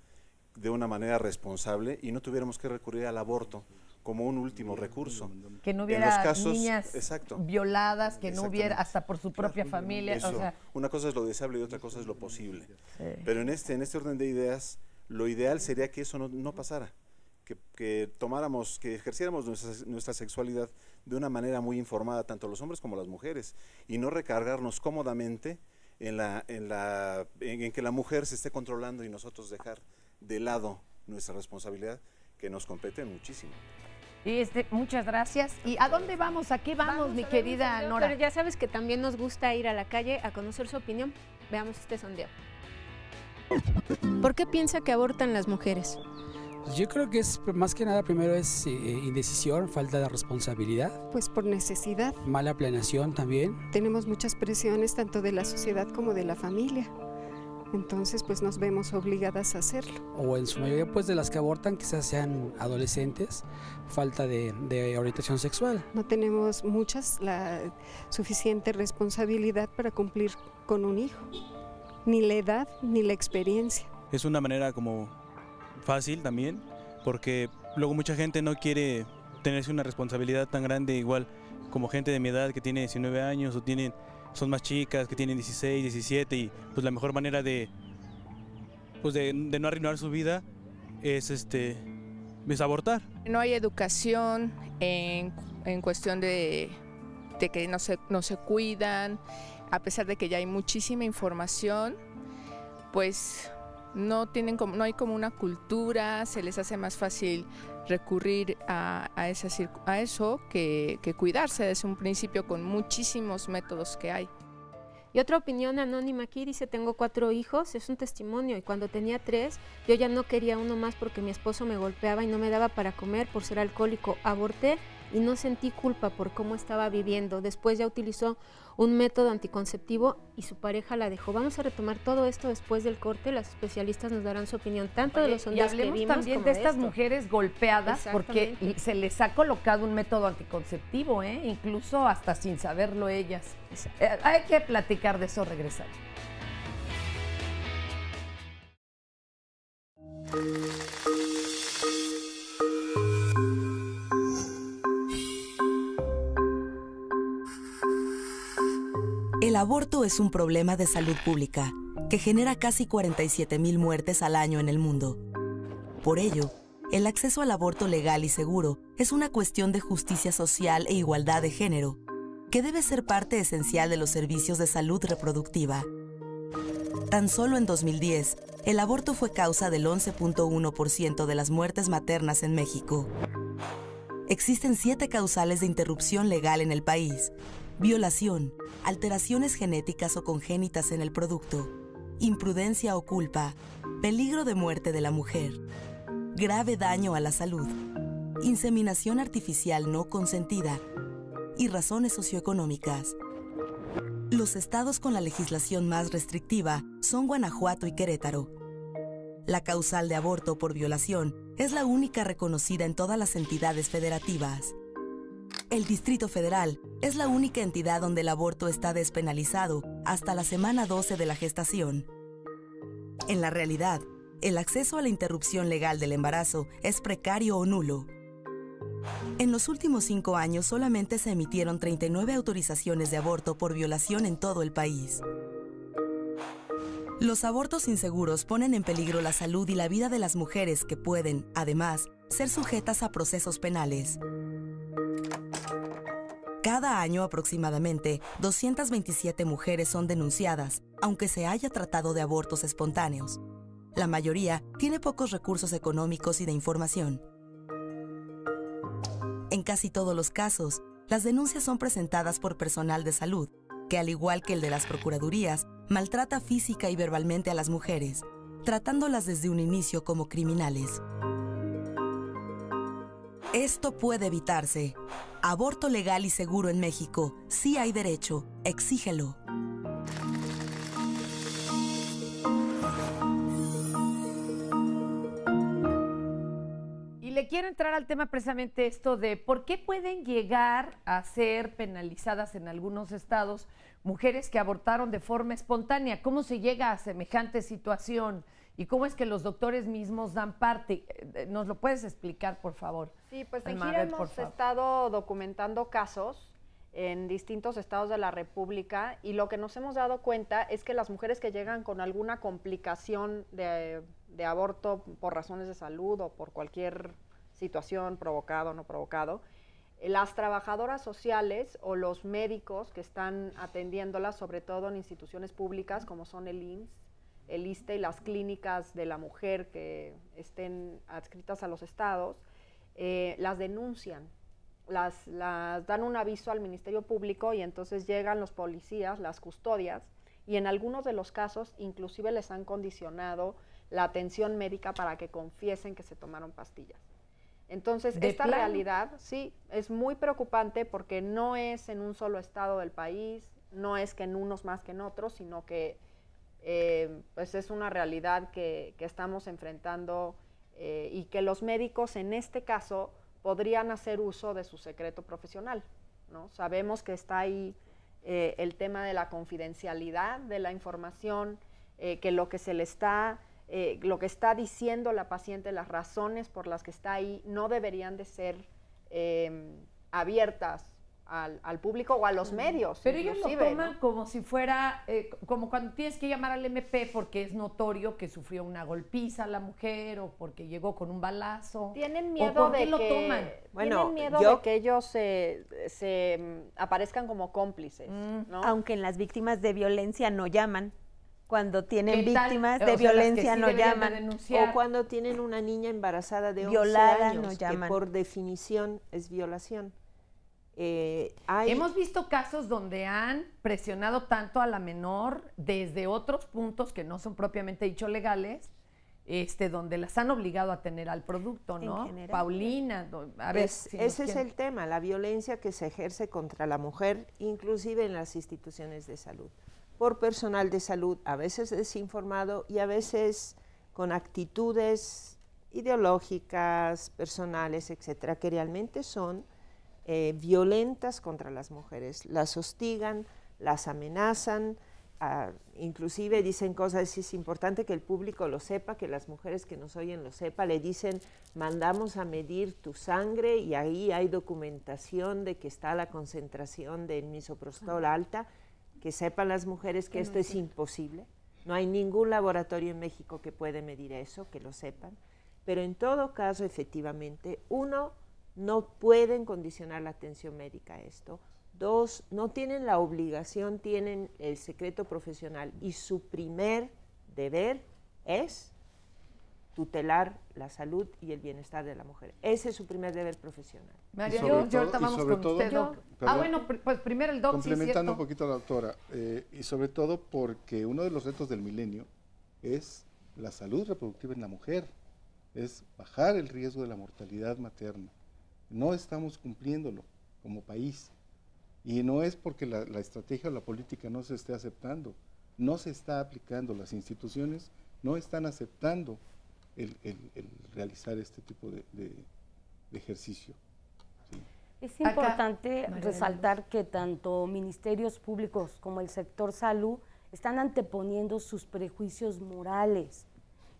Speaker 19: de una manera responsable y no tuviéramos que recurrir al aborto como un último recurso.
Speaker 2: Que no hubiera niñas violadas, que no hubiera, hasta por su propia familia.
Speaker 19: Eso,
Speaker 2: o sea,
Speaker 19: una cosa es lo deseable y otra cosa es lo posible. Sí. Pero en este orden de ideas, lo ideal sería que eso no pasara, que tomáramos, que ejerciéramos nuestra sexualidad de una manera muy informada, tanto los hombres como las mujeres, y no recargarnos cómodamente en que la mujer se esté controlando y nosotros dejar de lado nuestra responsabilidad, que nos compete muchísimo.
Speaker 2: Y muchas gracias. ¿Y a dónde vamos? ¿A qué vamos, mi querida Nora?
Speaker 9: Pero ya sabes que también nos gusta ir a la calle a conocer su opinión. Veamos este sondeo. ¿Por qué piensa que abortan las mujeres?
Speaker 21: Pues yo creo que es más que nada, primero es indecisión, falta de responsabilidad.
Speaker 22: Pues por necesidad.
Speaker 21: Mala planeación también.
Speaker 22: Tenemos muchas presiones tanto de la sociedad como de la familia. Entonces pues nos vemos obligadas a hacerlo.
Speaker 21: O en su mayoría pues de las que abortan quizás sean adolescentes, falta de orientación sexual.
Speaker 22: No tenemos la suficiente responsabilidad para cumplir con un hijo, ni la edad ni la experiencia.
Speaker 23: Es una manera como fácil también, porque luego mucha gente no quiere tenerse una responsabilidad tan grande, igual como gente de mi edad que tiene 19 años o son más chicas, que tienen 16, 17 y pues la mejor manera de no arruinar su vida es abortar.
Speaker 24: No hay educación en cuestión de que no se cuidan, a pesar de que ya hay muchísima información, pues no hay como una cultura, se les hace más fácil recurrir a eso que cuidarse desde un principio con muchísimos métodos que hay.
Speaker 9: Y otra opinión anónima aquí dice: tengo 4 hijos, es un testimonio, y cuando tenía 3 yo ya no quería uno más porque mi esposo me golpeaba y no me daba para comer por ser alcohólico. Aborté y no sentí culpa por cómo estaba viviendo. Después ya utilizó un método anticonceptivo y su pareja la dejó. Vamos a retomar todo esto después del corte. Las especialistas nos darán su opinión, tanto de los sondeos que vimos
Speaker 2: también
Speaker 9: como
Speaker 2: de estas mujeres golpeadas, porque se les ha colocado un método anticonceptivo, incluso hasta sin saberlo ellas. Hay que platicar de eso regresando.
Speaker 25: El aborto es un problema de salud pública que genera casi 47,000 muertes al año en el mundo. Por ello, el acceso al aborto legal y seguro es una cuestión de justicia social e igualdad de género, que debe ser parte esencial de los servicios de salud reproductiva. Tan solo en 2010, el aborto fue causa del 11.1% de las muertes maternas en México. Existen 7 causales de interrupción legal en el país: violación, alteraciones genéticas o congénitas en el producto, imprudencia o culpa, peligro de muerte de la mujer, grave daño a la salud, inseminación artificial no consentida y razones socioeconómicas. Los estados con la legislación más restrictiva son Guanajuato y Querétaro. La causal de aborto por violación es la única reconocida en todas las entidades federativas. El Distrito Federal es la única entidad donde el aborto está despenalizado hasta la semana 12 de la gestación. En la realidad, el acceso a la interrupción legal del embarazo es precario o nulo. En los últimos 5 años solamente se emitieron 39 autorizaciones de aborto por violación en todo el país. Los abortos inseguros ponen en peligro la salud y la vida de las mujeres que pueden, además, ser sujetas a procesos penales. Cada año aproximadamente 227 mujeres son denunciadas, aunque se haya tratado de abortos espontáneos. La mayoría tiene pocos recursos económicos y de información. En casi todos los casos, las denuncias son presentadas por personal de salud, que al igual que el de las procuradurías, maltrata física y verbalmente a las mujeres, tratándolas desde un inicio como criminales. Esto puede evitarse. Aborto legal y seguro en México. Sí hay derecho. Exígelo.
Speaker 2: Y le quiero entrar al tema precisamente esto de por qué pueden llegar a ser penalizadas en algunos estados mujeres que abortaron de forma espontánea. ¿Cómo se llega a semejante situación? ¿Y cómo es que los doctores mismos dan parte? ¿Nos lo puedes explicar, por favor?
Speaker 10: Sí, pues en
Speaker 2: Alma,
Speaker 10: Gira
Speaker 2: ver,
Speaker 10: hemos estado documentando casos en distintos estados de la República y lo que nos hemos dado cuenta es que las mujeres que llegan con alguna complicación de aborto por razones de salud o por cualquier situación provocado o no provocado, las trabajadoras sociales o los médicos que están atendiéndolas, sobre todo en instituciones públicas como son el IMSS, el ISSSTE y las clínicas de la mujer que estén adscritas a los estados, las denuncian, las dan un aviso al Ministerio Público y entonces llegan los policías, las custodias, y en algunos de los casos inclusive les han condicionado la atención médica para que confiesen que se tomaron pastillas. Entonces, esta realidad, sí, es muy preocupante porque no es en un solo estado del país, no es que en unos más que en otros, sino que pues es una realidad que estamos enfrentando y que los médicos en este caso podrían hacer uso de su secreto profesional, ¿no? Sabemos que está ahí el tema de la confidencialidad de la información, que lo que se le está, lo que está diciendo la paciente, las razones por las que está ahí, no deberían de ser abiertas al público o a los medios.
Speaker 2: Pero ellos lo toman, ¿no?, como si fuera, como cuando tienes que llamar al MP porque es notorio que sufrió una golpiza la mujer o porque llegó con un balazo.
Speaker 10: Tienen miedo de que ellos se aparezcan como cómplices, ¿no?
Speaker 12: Aunque en las víctimas de violencia no llaman. Cuando tienen víctimas de violencia no llaman.
Speaker 11: O cuando tienen una niña embarazada de 11
Speaker 12: violada
Speaker 11: años,
Speaker 12: no llaman.
Speaker 11: Que por definición es violación.
Speaker 2: Hemos visto casos donde han presionado tanto a la menor desde otros puntos que no son propiamente dicho legales, donde las han obligado a tener al producto, ¿no? Paulina, a ver.
Speaker 11: Ese es el tema, la violencia que se ejerce contra la mujer, inclusive en las instituciones de salud, por personal de salud, a veces desinformado y a veces con actitudes ideológicas, personales, etcétera, que realmente son violentas contra las mujeres, las hostigan, las amenazan, inclusive dicen cosas, es importante que el público lo sepa, que las mujeres que nos oyen lo sepan, le dicen, mandamos a medir tu sangre y ahí hay documentación de que está la concentración del misoprostol alta, que sepan las mujeres que esto es imposible, no hay ningún laboratorio en México que puede medir eso, que lo sepan, pero en todo caso, efectivamente, uno, no pueden condicionar la atención médica a esto. 2, no tienen la obligación, tienen el secreto profesional y su primer deber es tutelar la salud y el bienestar de la mujer. Ese es su primer deber profesional.
Speaker 2: María, yo ahorita vamos con usted, Doc. Bueno, pues primero el Doc,
Speaker 14: complementando un poquito a la doctora, y sobre todo porque uno de los retos del milenio es la salud reproductiva en la mujer, es bajar el riesgo de la mortalidad materna. No estamos cumpliéndolo como país. Y no es porque la estrategia o la política no se esté aceptando, no se está aplicando, las instituciones no están aceptando el realizar este tipo de ejercicio. ¿Sí?
Speaker 13: Es importante resaltar que tanto ministerios públicos como el sector salud están anteponiendo sus prejuicios morales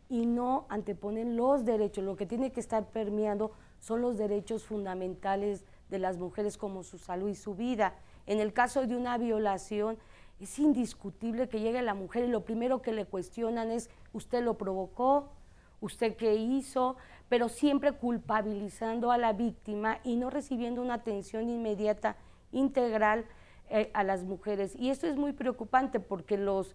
Speaker 13: y no anteponen los derechos. Lo que tiene que estar permeando son los derechos fundamentales de las mujeres, como su salud y su vida. En el caso de una violación, es indiscutible que llegue la mujer y lo primero que le cuestionan es: ¿usted lo provocó? ¿Usted qué hizo? Pero siempre culpabilizando a la víctima y no recibiendo una atención inmediata, integral a las mujeres. Y esto es muy preocupante porque los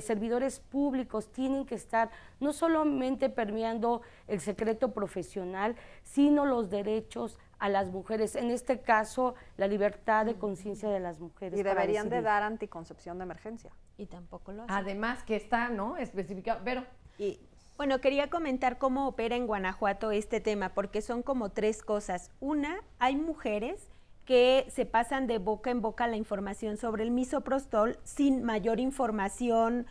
Speaker 13: servidores públicos tienen que estar no solamente permeando el secreto profesional, sino los derechos a las mujeres, en este caso la libertad de conciencia de las mujeres.
Speaker 10: Y deberían de dar anticoncepción de emergencia.
Speaker 12: Y tampoco lo hacen.
Speaker 2: Además que está, ¿no?, especificado. Pero
Speaker 12: bueno, quería comentar cómo opera en Guanajuato este tema, porque son como tres cosas. Una, hay mujeres que se pasan de boca en boca la información sobre el misoprostol sin mayor información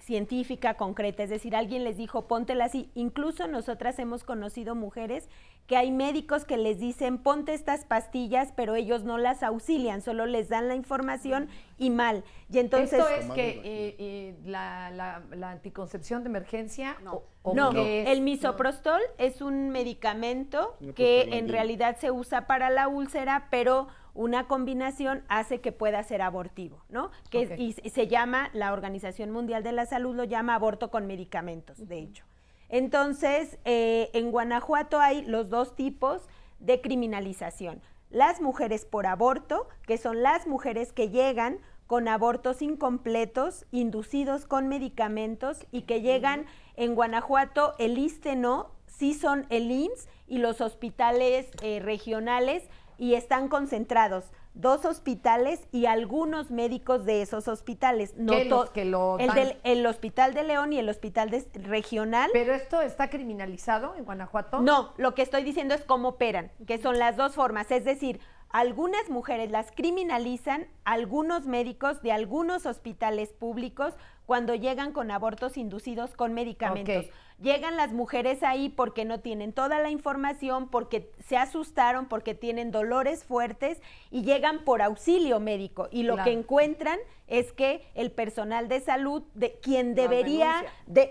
Speaker 12: científica concreta, es decir, alguien les dijo póntela así. Incluso nosotras hemos conocido mujeres que hay médicos que les dicen ponte estas pastillas, pero ellos no las auxilian, solo les dan la información y mal. Y entonces
Speaker 2: esto es que la anticoncepción de emergencia
Speaker 12: no,
Speaker 2: ¿qué es?
Speaker 12: El misoprostol es un medicamento que en realidad se usa para la úlcera, pero una combinación hace que pueda ser abortivo, ¿no? Y se llama, la Organización Mundial de la Salud lo llama aborto con medicamentos, de hecho. Entonces, en Guanajuato hay los dos tipos de criminalización. Las mujeres por aborto, que son las mujeres que llegan con abortos incompletos, inducidos con medicamentos y que llegan en Guanajuato, el ISSSTE no, sí son el IMSS y los hospitales regionales, y están concentrados 2 hospitales y algunos médicos de esos hospitales. No el Hospital de León y el Hospital Regional.
Speaker 2: ¿Pero esto está criminalizado en Guanajuato?
Speaker 12: No, lo que estoy diciendo es cómo operan, que son las dos formas, es decir, algunas mujeres las criminalizan, algunos médicos de algunos hospitales públicos cuando llegan con abortos inducidos con medicamentos. Okay. Llegan las mujeres ahí porque no tienen toda la información, porque se asustaron, porque tienen dolores fuertes y llegan por auxilio médico. Y lo que encuentran es que el personal de salud, quien debería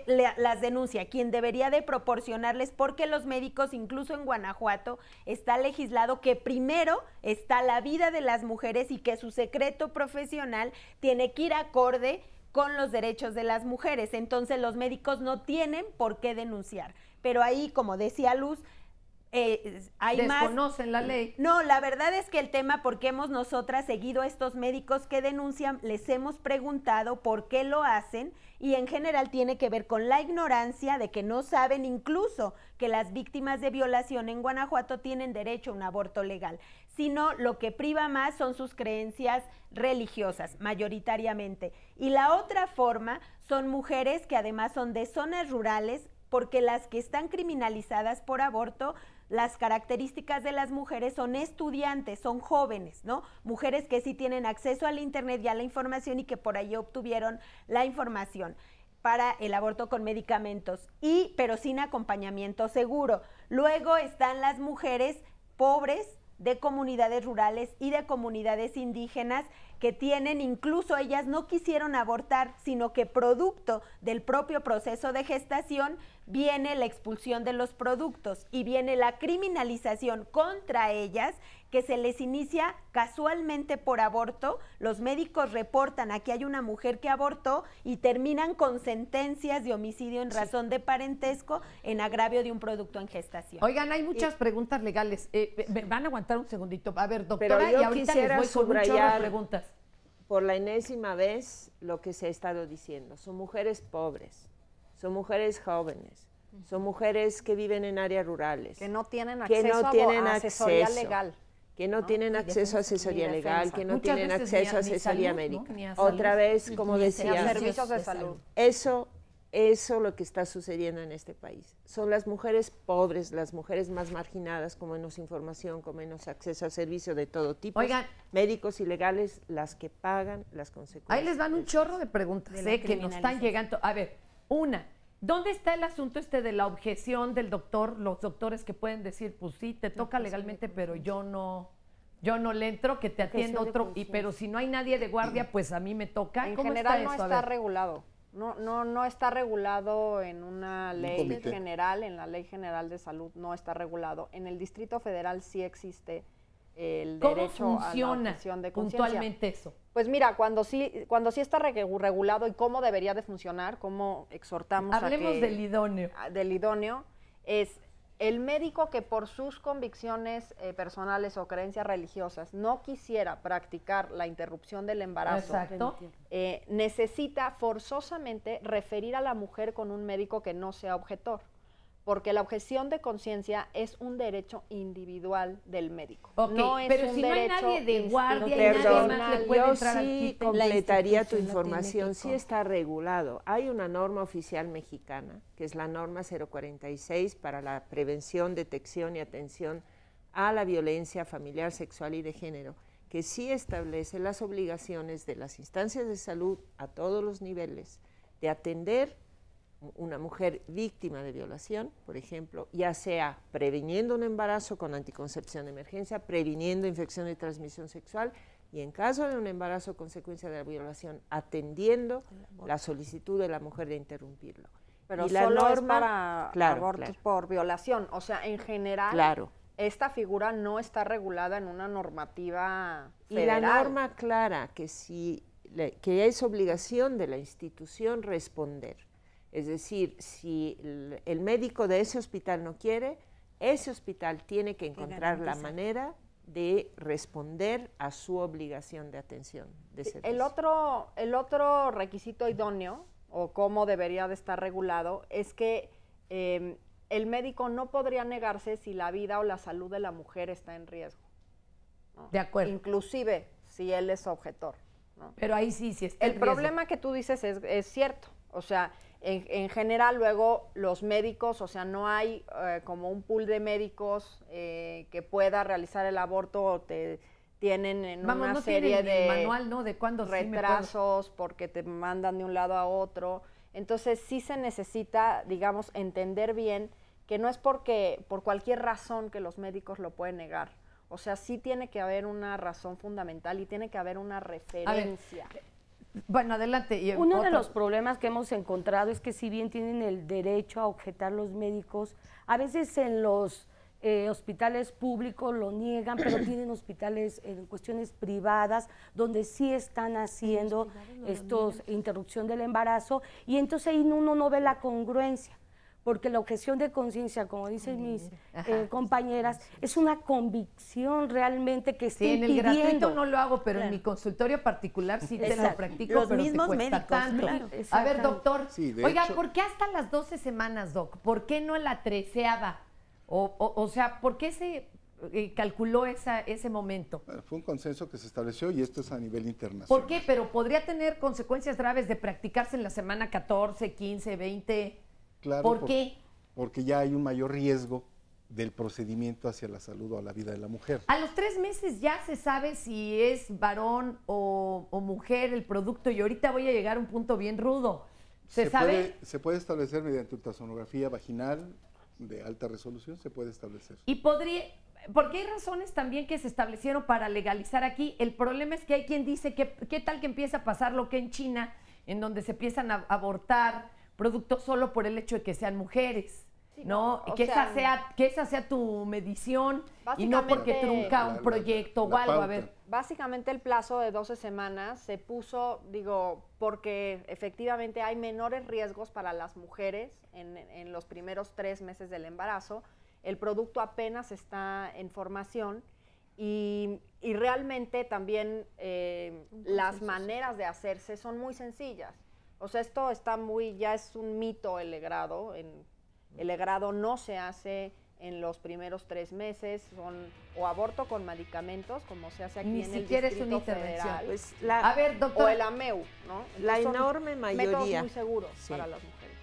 Speaker 12: las denuncia, quien debería de proporcionarles, porque los médicos, incluso en Guanajuato, está legislado que primero está la vida de las mujeres y que su secreto profesional tiene que ir acorde con los derechos de las mujeres. Entonces los médicos no tienen por qué denunciar. Pero ahí, como decía Luz, hay
Speaker 2: desconocen la ley.
Speaker 12: No, la verdad es que el tema, porque hemos nosotras seguido a estos médicos que denuncian, les hemos preguntado por qué lo hacen, y en general tiene que ver con la ignorancia de que no saben incluso que las víctimas de violación en Guanajuato tienen derecho a un aborto legal, sino lo que priva más son sus creencias religiosas, mayoritariamente. Y la otra forma son mujeres que además son de zonas rurales, porque las que están criminalizadas por aborto, las características de las mujeres son estudiantes, son jóvenes, ¿no? Mujeres que sí tienen acceso al internet y a la información y que por ahí obtuvieron la información para el aborto con medicamentos, pero sin acompañamiento seguro. Luego están las mujeres pobres de comunidades rurales y de comunidades indígenas que tienen, incluso ellas no quisieron abortar, sino que producto del propio proceso de gestación viene la expulsión de los productos y viene la criminalización contra ellas, que se les inicia casualmente por aborto. Los médicos reportan aquí hay una mujer que abortó y terminan con sentencias de homicidio en razón de parentesco en agravio de un producto en gestación.
Speaker 2: Oigan, hay muchas preguntas legales. ¿Me van a aguantar un segundito? A ver, doctora,
Speaker 11: pero yo
Speaker 2: y ahorita les voy con un chorro de preguntas.
Speaker 11: Por la enésima vez lo que se ha estado diciendo. Son mujeres pobres, son mujeres jóvenes, son mujeres que viven en áreas rurales.
Speaker 10: Que no tienen acceso a asesoría legal.
Speaker 11: Que no tienen acceso a asesoría legal, que no tienen acceso a asesoría médica.
Speaker 10: Otra
Speaker 11: vez, como decía,
Speaker 10: servicios de salud.
Speaker 11: Eso lo que está sucediendo en este país. Son las mujeres pobres, las mujeres más marginadas, con menos información, con menos acceso a servicios de todo tipo, médicos y legales, las que pagan las consecuencias.
Speaker 2: Ahí les van un chorro de preguntas que nos están llegando. A ver, ¿dónde está el asunto de la objeción del doctor? Los doctores que pueden decir, pues sí, te toca legalmente, pero yo no Yo no le entro, que te atienda otro, pero si no hay nadie de guardia, pues a mí me toca.
Speaker 10: En
Speaker 2: ¿Cómo
Speaker 10: general
Speaker 2: está
Speaker 10: no
Speaker 2: esto?
Speaker 10: está regulado. No está regulado en una ley general, en la Ley General de Salud no está regulado. En el Distrito Federal sí existe el derecho a la objeción de conciencia.
Speaker 2: Puntualmente eso?
Speaker 10: Pues mira, cuando sí está regulado y cómo debería de funcionar, cómo exhortamos
Speaker 2: Hablemos
Speaker 10: a que...
Speaker 2: del idóneo.
Speaker 10: Del idóneo es el médico que por sus convicciones personales o creencias religiosas no quisiera practicar la interrupción del embarazo, necesita forzosamente referir a la mujer con un médico que no sea objetor, porque la objeción de conciencia es un derecho individual del médico. No es
Speaker 2: pero
Speaker 10: un
Speaker 2: si no hay
Speaker 10: derecho
Speaker 2: nadie de guardia y nadie más le puede entrar al
Speaker 11: sí
Speaker 2: quite.
Speaker 11: completaría tu información, sí está regulado. Hay una norma oficial mexicana, que es la norma 046 para la prevención, detección y atención a la violencia familiar, sexual y de género, que sí establece las obligaciones de las instancias de salud a todos los niveles de atender una mujer víctima de violación, por ejemplo, ya sea previniendo un embarazo con anticoncepción de emergencia, previniendo infección de transmisión sexual y en caso de un embarazo consecuencia de la violación, atendiendo la solicitud de la mujer de interrumpirlo.
Speaker 10: Pero
Speaker 11: y la
Speaker 10: solo
Speaker 11: norma,
Speaker 10: es para abortos por violación, o sea, en general, esta figura no está regulada en una normativa federal.
Speaker 11: Y la norma aclara que, que es obligación de la institución responder. Es decir, si el médico de ese hospital no quiere, ese hospital tiene que encontrar la manera de responder a su obligación de atención de servicio.
Speaker 10: El otro requisito idóneo, o cómo debería de estar regulado, es que el médico no podría negarse si la vida o la salud de la mujer está en riesgo, ¿no?
Speaker 2: De acuerdo.
Speaker 10: Inclusive si él es objetor, ¿no?
Speaker 2: Pero ahí sí está
Speaker 10: el problema que tú dices es cierto, o sea, en general luego los médicos, o sea, no hay como un pool de médicos que pueda realizar el aborto o te tienen en una serie de
Speaker 2: manual, ¿no? De cuándo
Speaker 10: retrasos porque te mandan de un lado a otro. Entonces sí se necesita, digamos, entender bien que no es por cualquier razón que los médicos lo pueden negar. O sea, sí tiene que haber una razón fundamental y tiene que haber una referencia.
Speaker 2: Bueno, adelante.
Speaker 13: Uno de los problemas que hemos encontrado es que si bien tienen el derecho a objetar los médicos, a veces en los hospitales públicos lo niegan, pero tienen hospitales en cuestiones privadas donde sí están haciendo interrupción del embarazo y entonces ahí uno no ve la congruencia. Porque la objeción de conciencia, como dicen mis compañeras, es una convicción realmente que estoy pidiendo.
Speaker 2: En el gratuito no lo hago, pero en mi consultorio particular sí te lo practico,
Speaker 12: los
Speaker 2: pero
Speaker 12: mismos
Speaker 2: te cuesta
Speaker 12: médicos,
Speaker 2: tanto.
Speaker 12: claro.
Speaker 2: A ver, doctor, oiga,
Speaker 14: hecho,
Speaker 2: ¿por qué hasta las 12 semanas, doc? ¿Por qué no la 13ª? O sea, ¿por qué se calculó ese momento?
Speaker 14: Bueno, fue un consenso que se estableció y esto es a nivel internacional.
Speaker 2: ¿Por qué? Pero podría tener consecuencias graves de practicarse en la semana 14, 15, 20...
Speaker 14: Claro,
Speaker 2: ¿Por qué?
Speaker 14: Porque ya hay un mayor riesgo del procedimiento hacia la salud o a la vida de la mujer.
Speaker 2: A los 3 meses ya se sabe si es varón o mujer el producto y ahorita voy a llegar a un punto bien rudo. ¿Se sabe?
Speaker 14: Se puede establecer mediante ultrasonografía vaginal de alta resolución, se puede establecer.
Speaker 2: Y porque hay razones también que se establecieron para legalizar aquí. El problema es que hay quien dice que qué tal que empieza a pasar lo que en China, en donde se empiezan a abortar productos solo por el hecho de que sean mujeres, sí, ¿no? Que esa sea tu medición y no porque trunca un proyecto o algo. A ver.
Speaker 10: Básicamente el plazo de 12 semanas se puso, porque efectivamente hay menores riesgos para las mujeres en los primeros 3 meses del embarazo. El producto apenas está en formación y realmente también las maneras de hacerse son muy sencillas. O sea, esto está ya es un mito el legrado. El legrado no se hace en los primeros 3 meses, o aborto con medicamentos, como se hace aquí en el Distrito Federal.
Speaker 11: Pues
Speaker 2: a ver, doctora.
Speaker 10: O el AMEU, ¿no? Entonces,
Speaker 11: la enorme mayoría.
Speaker 10: Métodos muy seguros para las mujeres.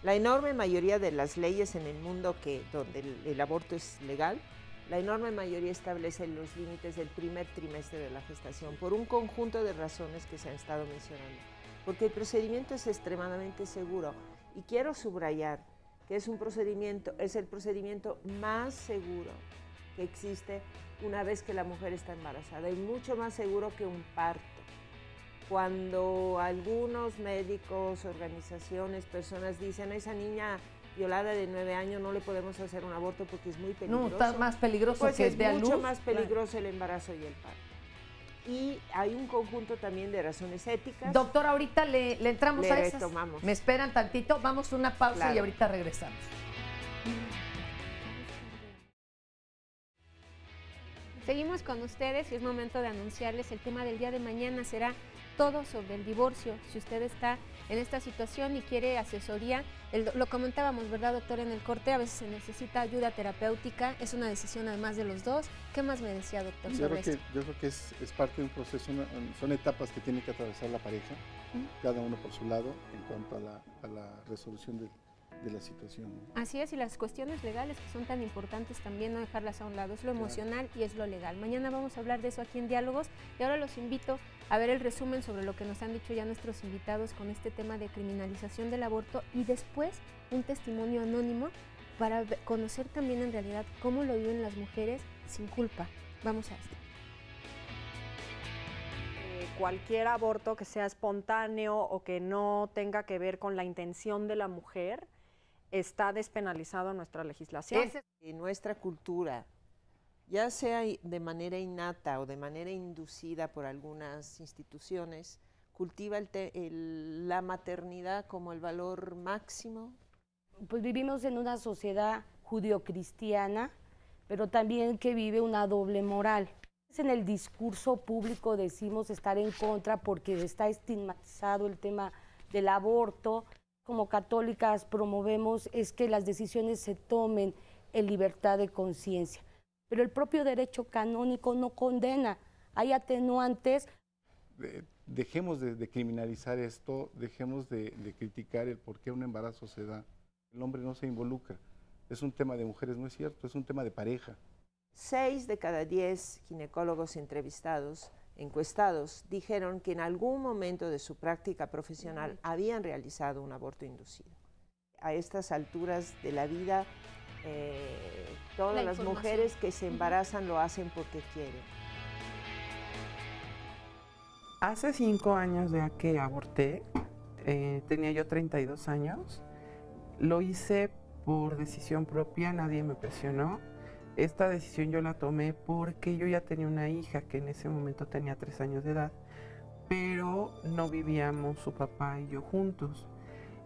Speaker 11: La enorme mayoría de las leyes en el mundo donde el aborto es legal, la enorme mayoría establece los límites del primer trimestre de la gestación por un conjunto de razones que se han estado mencionando. Porque el procedimiento es extremadamente seguro y quiero subrayar que es el procedimiento más seguro que existe una vez que la mujer está embarazada, y mucho más seguro que un parto. Cuando algunos médicos, organizaciones, personas dicen a esa niña violada de 9 años no le podemos hacer un aborto porque es muy peligroso.
Speaker 2: No, está más peligroso
Speaker 11: pues
Speaker 2: que
Speaker 11: es
Speaker 2: de a
Speaker 11: mucho
Speaker 2: luz.
Speaker 11: más peligroso el embarazo y el parto. Y hay un conjunto también de razones éticas.
Speaker 2: Doctora, ahorita le entramos a esas.
Speaker 11: Retomamos.
Speaker 2: Me esperan tantito, vamos a una pausa
Speaker 11: Claro.
Speaker 2: y ahorita regresamos.
Speaker 9: Seguimos con ustedes y es momento de anunciarles el tema del día de mañana. Será todo sobre el divorcio. Si usted está en esta situación y quiere asesoría, lo comentábamos, ¿verdad, doctor? En el corte a veces se necesita ayuda terapéutica, es una decisión además de los dos. ¿Qué más me decía, doctor, sobre esto?
Speaker 14: Yo creo que es parte de un proceso, son etapas que tiene que atravesar la pareja, cada uno por su lado, en cuanto a la resolución de la situación, ¿no?
Speaker 9: Así es, y las cuestiones legales que son tan importantes también no dejarlas a un lado, es lo emocional y es lo legal. Mañana vamos a hablar de eso aquí en Diálogos y ahora los invito a ver el resumen sobre lo que nos han dicho ya nuestros invitados con este tema de criminalización del aborto y después un testimonio anónimo para conocer también en realidad cómo lo viven las mujeres sin culpa. Vamos a esto.
Speaker 10: Cualquier aborto que sea espontáneo o que no tenga que ver con la intención de la mujer está despenalizado en nuestra legislación.
Speaker 11: En nuestra cultura, ya sea de manera innata o de manera inducida por algunas instituciones, cultiva la maternidad como el valor máximo.
Speaker 13: Pues vivimos en una sociedad judio-cristiana, pero también que vive una doble moral. En el discurso público decimos estar en contra porque está estigmatizado el tema del aborto. Como católicas promovemos es que las decisiones se tomen en libertad de conciencia. Pero el propio derecho canónico no condena, hay atenuantes.
Speaker 14: Dejemos de criminalizar esto, dejemos de criticar el por qué un embarazo se da. El hombre no se involucra, es un tema de mujeres, no es cierto, es un tema de pareja.
Speaker 11: 6 de cada 10 ginecólogos encuestados dijeron que en algún momento de su práctica profesional habían realizado un aborto inducido. A estas alturas de la vida, todas las mujeres que se embarazan lo hacen porque quieren.
Speaker 1: Hace 5 años ya que aborté, tenía yo 32 años, lo hice por decisión propia, nadie me presionó. Esta decisión yo la tomé porque yo ya tenía una hija que en ese momento tenía 3 años de edad, pero no vivíamos su papá y yo juntos.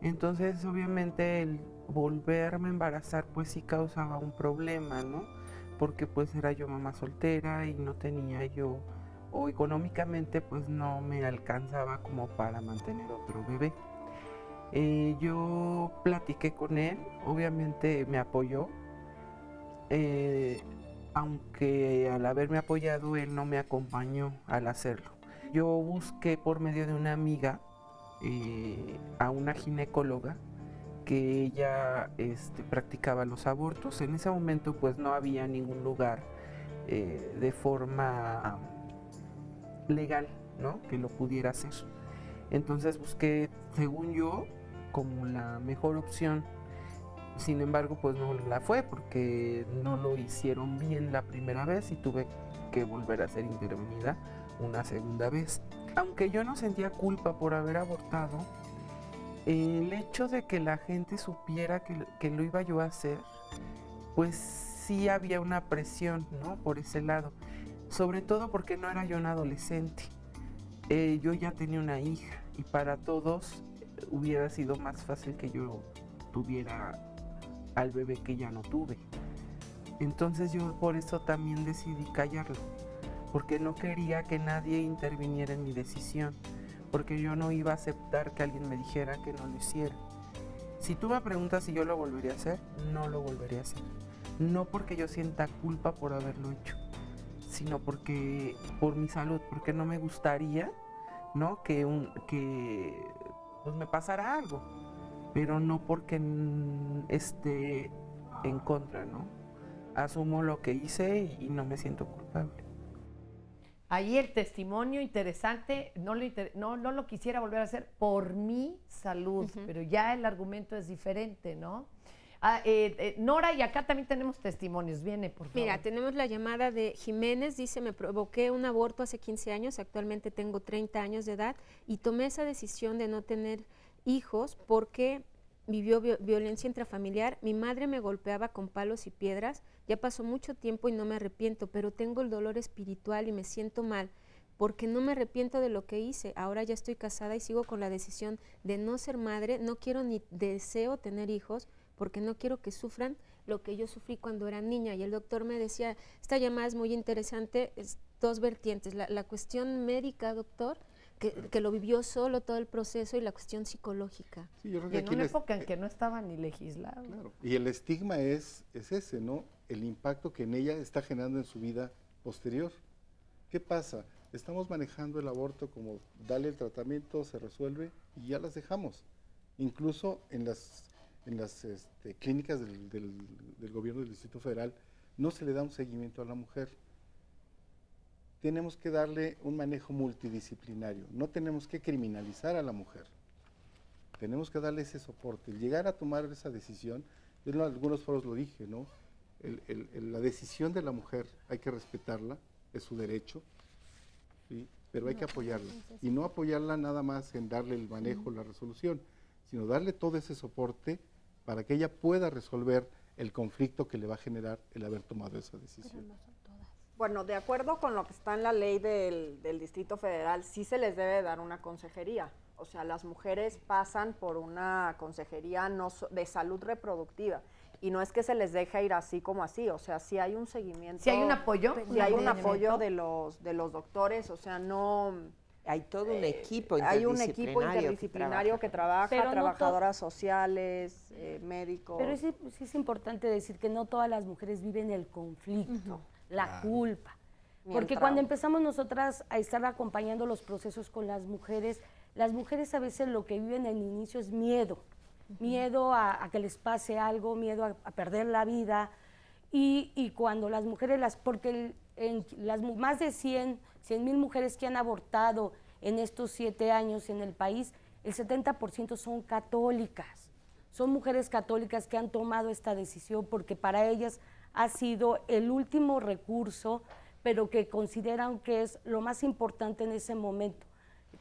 Speaker 1: Entonces, obviamente, el volverme a embarazar pues sí causaba un problema, ¿no? Porque pues era yo mamá soltera y no tenía yo, o económicamente pues no me alcanzaba como para mantener otro bebé. Yo platiqué con él, obviamente me apoyó. Aunque al haberme apoyado él no me acompañó al hacerlo. Yo busqué por medio de una amiga a una ginecóloga que ella practicaba los abortos. En ese momento pues no había ningún lugar de forma legal, ¿no?, que lo pudiera hacer. Entonces busqué, según yo, como la mejor opción. Sin embargo, pues no la fue porque no lo hicieron bien la primera vez y tuve que volver a ser intervenida una segunda vez. Aunque yo no sentía culpa por haber abortado, el hecho de que la gente supiera que lo iba yo a hacer, pues sí había una presión, ¿no?, por ese lado. Sobre todo porque no era yo una adolescente. Yo ya tenía una hija y para todos hubiera sido más fácil que yo tuviera al bebé que ya no tuve. Entonces yo por eso también decidí callarlo, porque no quería que nadie interviniera en mi decisión, porque yo no iba a aceptar que alguien me dijera que no lo hiciera. Si tú me preguntas si yo lo volvería a hacer, no lo volvería a hacer. No porque yo sienta culpa por haberlo hecho, sino porque por mi salud, porque no me gustaría, ¿no?, que pues me pasara algo. Pero no porque esté en contra, ¿no? Asumo lo que hice y no me siento culpable.
Speaker 2: Ahí el testimonio interesante, no lo quisiera volver a hacer por mi salud, pero ya el argumento es diferente, ¿no? Nora, y acá también tenemos testimonios. Viene, por favor.
Speaker 9: Mira, tenemos la llamada de Jiménez. Dice, me provoqué un aborto hace 15 años, actualmente tengo 30 años de edad y tomé esa decisión de no tener hijos porque vivió violencia intrafamiliar. Mi madre me golpeaba con palos y piedras. Ya pasó mucho tiempo y no me arrepiento, pero tengo el dolor espiritual y me siento mal porque no me arrepiento de lo que hice. Ahora ya estoy casada y sigo con la decisión de no ser madre. No quiero ni deseo tener hijos porque no quiero que sufran lo que yo sufrí cuando era niña. Y el doctor me decía, esta llamada es muy interesante, es dos vertientes. La cuestión médica, doctor, que lo vivió solo todo el proceso, y la cuestión psicológica.
Speaker 14: Sí, yo creo
Speaker 2: que y en una época en que no estaba ni legislado.
Speaker 14: Claro. Y el estigma es ese, ¿no? El impacto que en ella está generando en su vida posterior. ¿Qué pasa? Estamos manejando el aborto como dale el tratamiento, se resuelve y ya las dejamos. Incluso en las clínicas del gobierno del Distrito Federal no se le da un seguimiento a la mujer. Tenemos que darle un manejo multidisciplinario, no tenemos que criminalizar a la mujer, tenemos que darle ese soporte. El llegar a tomar esa decisión, yo en algunos foros lo dije, ¿no? La decisión de la mujer hay que respetarla, es su derecho, ¿sí? Pero hay que apoyarla, y no apoyarla nada más en darle el manejo, la resolución, sino darle todo ese soporte para que ella pueda resolver el conflicto que le va a generar el haber tomado esa decisión.
Speaker 10: Bueno, de acuerdo con lo que está en la ley del Distrito Federal, sí se les debe dar una consejería. O sea, las mujeres pasan por una consejería de salud reproductiva. Y no es que se les deje ir así como así, o sea, sí hay un seguimiento.
Speaker 2: ¿Sí hay un apoyo?
Speaker 10: Sí hay un apoyo de los doctores, o sea, no...
Speaker 11: Hay todo un equipo
Speaker 10: interdisciplinario. Hay un equipo interdisciplinario que trabaja, trabajadoras sociales, médicos.
Speaker 13: Pero sí es importante decir que no todas las mujeres viven el conflicto, la culpa. Porque cuando empezamos nosotras a estar acompañando los procesos con las mujeres a veces lo que viven en el inicio es miedo. Miedo a que les pase algo, miedo a perder la vida. Y cuando las mujeres, porque las más de 100,000 mujeres que han abortado en estos 7 años en el país, el 70% son católicas. Son mujeres católicas que han tomado esta decisión porque para ellas ha sido el último recurso, pero que consideran que es lo más importante en ese momento.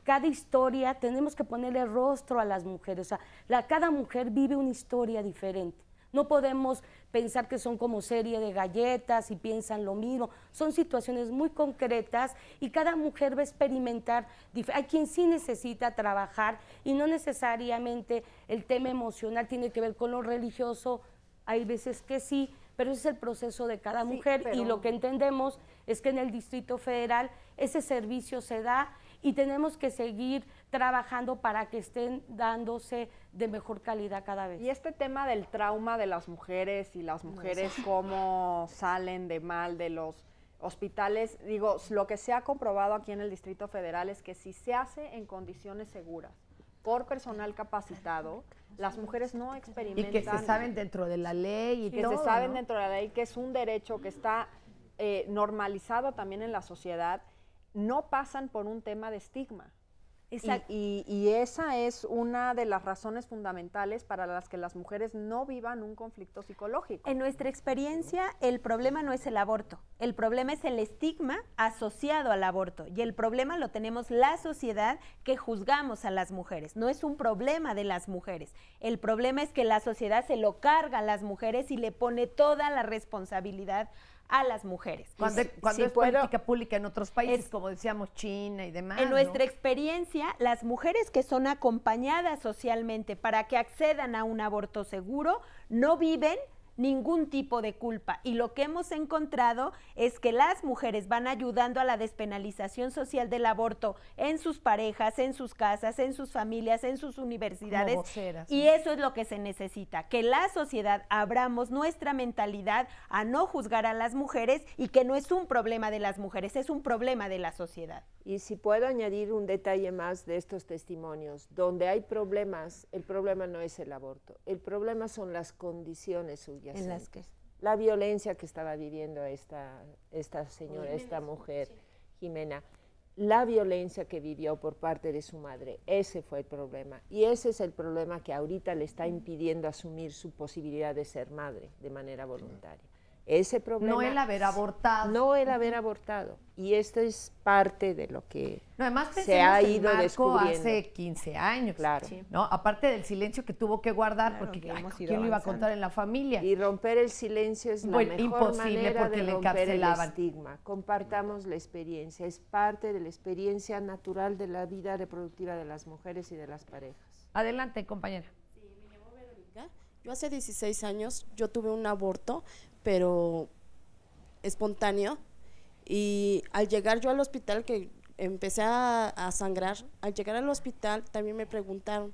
Speaker 13: Cada historia, tenemos que ponerle rostro a las mujeres, o sea, cada mujer vive una historia diferente. No podemos pensar que son como serie de galletas y piensan lo mismo. Son situaciones muy concretas y cada mujer va a experimentar. Hay quien sí necesita trabajar y no necesariamente el tema emocional tiene que ver con lo religioso. Hay veces que sí, pero ese es el proceso de cada mujer y lo que entendemos es que en el Distrito Federal ese servicio se da y tenemos que seguir trabajando para que estén dándose de mejor calidad cada vez.
Speaker 10: Y este tema del trauma de las mujeres y las mujeres cómo salen de mal de los hospitales, digo, lo que se ha comprobado aquí en el Distrito Federal es que si se hace en condiciones seguras, por personal capacitado, las mujeres no experimentan...
Speaker 2: Y que se saben dentro de la ley y
Speaker 10: que
Speaker 2: todo,
Speaker 10: se saben dentro de la ley, que es un derecho que está normalizado también en la sociedad, no pasan por un tema de estigma. Y esa es una de las razones fundamentales para las que las mujeres no vivan un conflicto psicológico.
Speaker 12: En nuestra experiencia, el problema no es el aborto, el problema es el estigma asociado al aborto, y el problema lo tenemos la sociedad que juzgamos a las mujeres. No es un problema de las mujeres, el problema es que la sociedad se lo carga a las mujeres y le pone toda la responsabilidad a las mujeres.
Speaker 2: Cuando es política pública en otros países, como decíamos, China y demás.
Speaker 12: En nuestra experiencia, las mujeres que son acompañadas socialmente para que accedan a un aborto seguro no viven ningún tipo de culpa, y lo que hemos encontrado es que las mujeres van ayudando a la despenalización social del aborto en sus parejas, en sus casas, en sus familias, en sus universidades, voceras, y eso es lo que se necesita, que la sociedad abramos nuestra mentalidad a no juzgar a las mujeres y que no es un problema de las mujeres, es un problema de la sociedad.
Speaker 11: Y si puedo añadir un detalle más de estos testimonios, donde hay problemas, el problema no es el aborto, el problema son las condiciones subyacentes.
Speaker 12: En las que...
Speaker 11: La violencia que estaba viviendo esta señora, esta mujer, Jimena. la violencia que vivió por parte de su madre. Ese fue el problema. Y ese es el problema que ahorita le está impidiendo asumir su posibilidad de ser madre de manera voluntaria. Ese problema...
Speaker 2: No el haber abortado.
Speaker 11: No el haber abortado. Y esto es parte de lo que
Speaker 2: además
Speaker 11: se ha ido
Speaker 2: Marco
Speaker 11: descubriendo.
Speaker 2: Hace 15 años.
Speaker 11: Claro.
Speaker 2: ¿No? Aparte del silencio que tuvo que guardar, porque ¿quién lo iba a contar en la familia?
Speaker 11: Y romper el silencio es la mejor
Speaker 2: imposible
Speaker 11: manera
Speaker 2: porque
Speaker 11: de
Speaker 2: le
Speaker 11: romper el
Speaker 2: encarcelaban.
Speaker 11: estigma. Compartamos la experiencia. Es parte de la experiencia natural de la vida reproductiva de las mujeres y de las parejas.
Speaker 2: Adelante, compañera.
Speaker 4: Sí, me llamo Verónica. Yo hace 16 años, yo tuve un aborto, pero espontáneo, y al llegar yo al hospital, que empecé a sangrar, al llegar al hospital también me preguntaron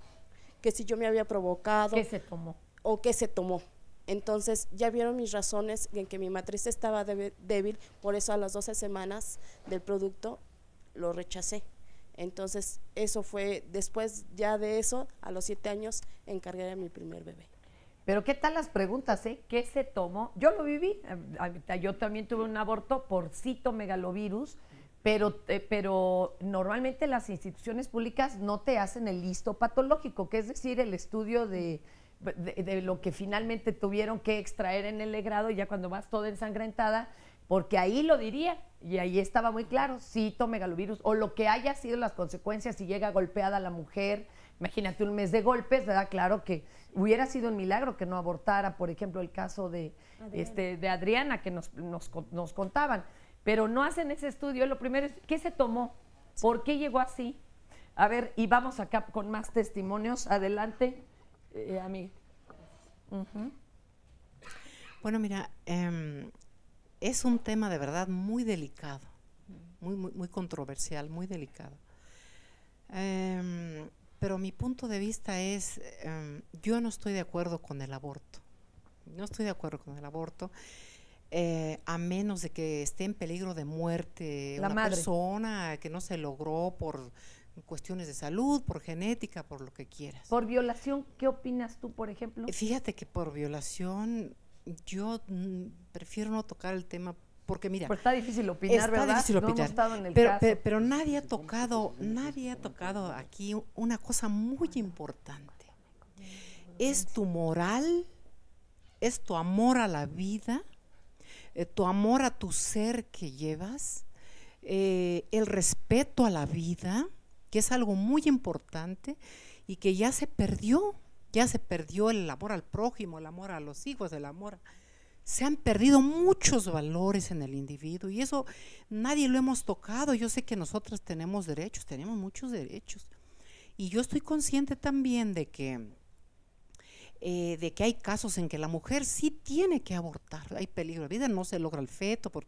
Speaker 4: que si yo me había provocado.
Speaker 2: ¿Qué se tomó?
Speaker 4: O qué se tomó. Entonces ya vieron mis razones en que mi matriz estaba débil, por eso a las 12 semanas del producto lo rechacé. Entonces eso fue, después ya de eso, a los 7 años encargué a mi primer bebé.
Speaker 2: Pero ¿qué tal las preguntas, ¿Qué se tomó? Yo lo viví, yo también tuve un aborto por citomegalovirus, pero normalmente las instituciones públicas no te hacen el histopatológico, que es decir, el estudio de lo que finalmente tuvieron que extraer en el legrado, y ya cuando vas toda ensangrentada, porque ahí lo diría, y ahí estaba muy claro, citomegalovirus, o lo que haya sido las consecuencias si llega golpeada la mujer. Imagínate un mes de golpes, ¿verdad? Claro que hubiera sido un milagro que no abortara, por ejemplo, el caso de Adriana que nos contaban, pero no hacen ese estudio. Lo primero es, ¿qué se tomó? ¿Por qué llegó así? A ver, y vamos acá con más testimonios. Adelante, amiga.
Speaker 5: Bueno, mira, es un tema de verdad muy delicado, muy controversial, muy delicado. Pero mi punto de vista es, yo no estoy de acuerdo con el aborto. No estoy de acuerdo con el aborto, a menos de que esté en peligro de muerte una persona que no se logró por cuestiones de salud, por genética, por lo que quieras.
Speaker 2: ¿Por violación qué opinas tú, por ejemplo?
Speaker 5: Fíjate que por violación yo prefiero no tocar el tema. Porque mira,
Speaker 2: pues está difícil opinar, ¿verdad?
Speaker 5: Está difícil opinar,
Speaker 2: no hemos estado en el
Speaker 5: pero,
Speaker 2: caso.
Speaker 5: Pero nadie ha tocado aquí una cosa muy importante. Es tu moral, es tu amor a la vida, tu amor a tu ser que llevas, el respeto a la vida, que es algo muy importante y que ya se perdió el amor al prójimo, el amor a los hijos, el amor. Se han perdido muchos valores en el individuo y eso nadie lo hemos tocado. Yo sé que nosotras tenemos derechos, tenemos muchos derechos. Y yo estoy consciente también de que hay casos en que la mujer sí tiene que abortar. Hay peligro de vida, no se logra el feto por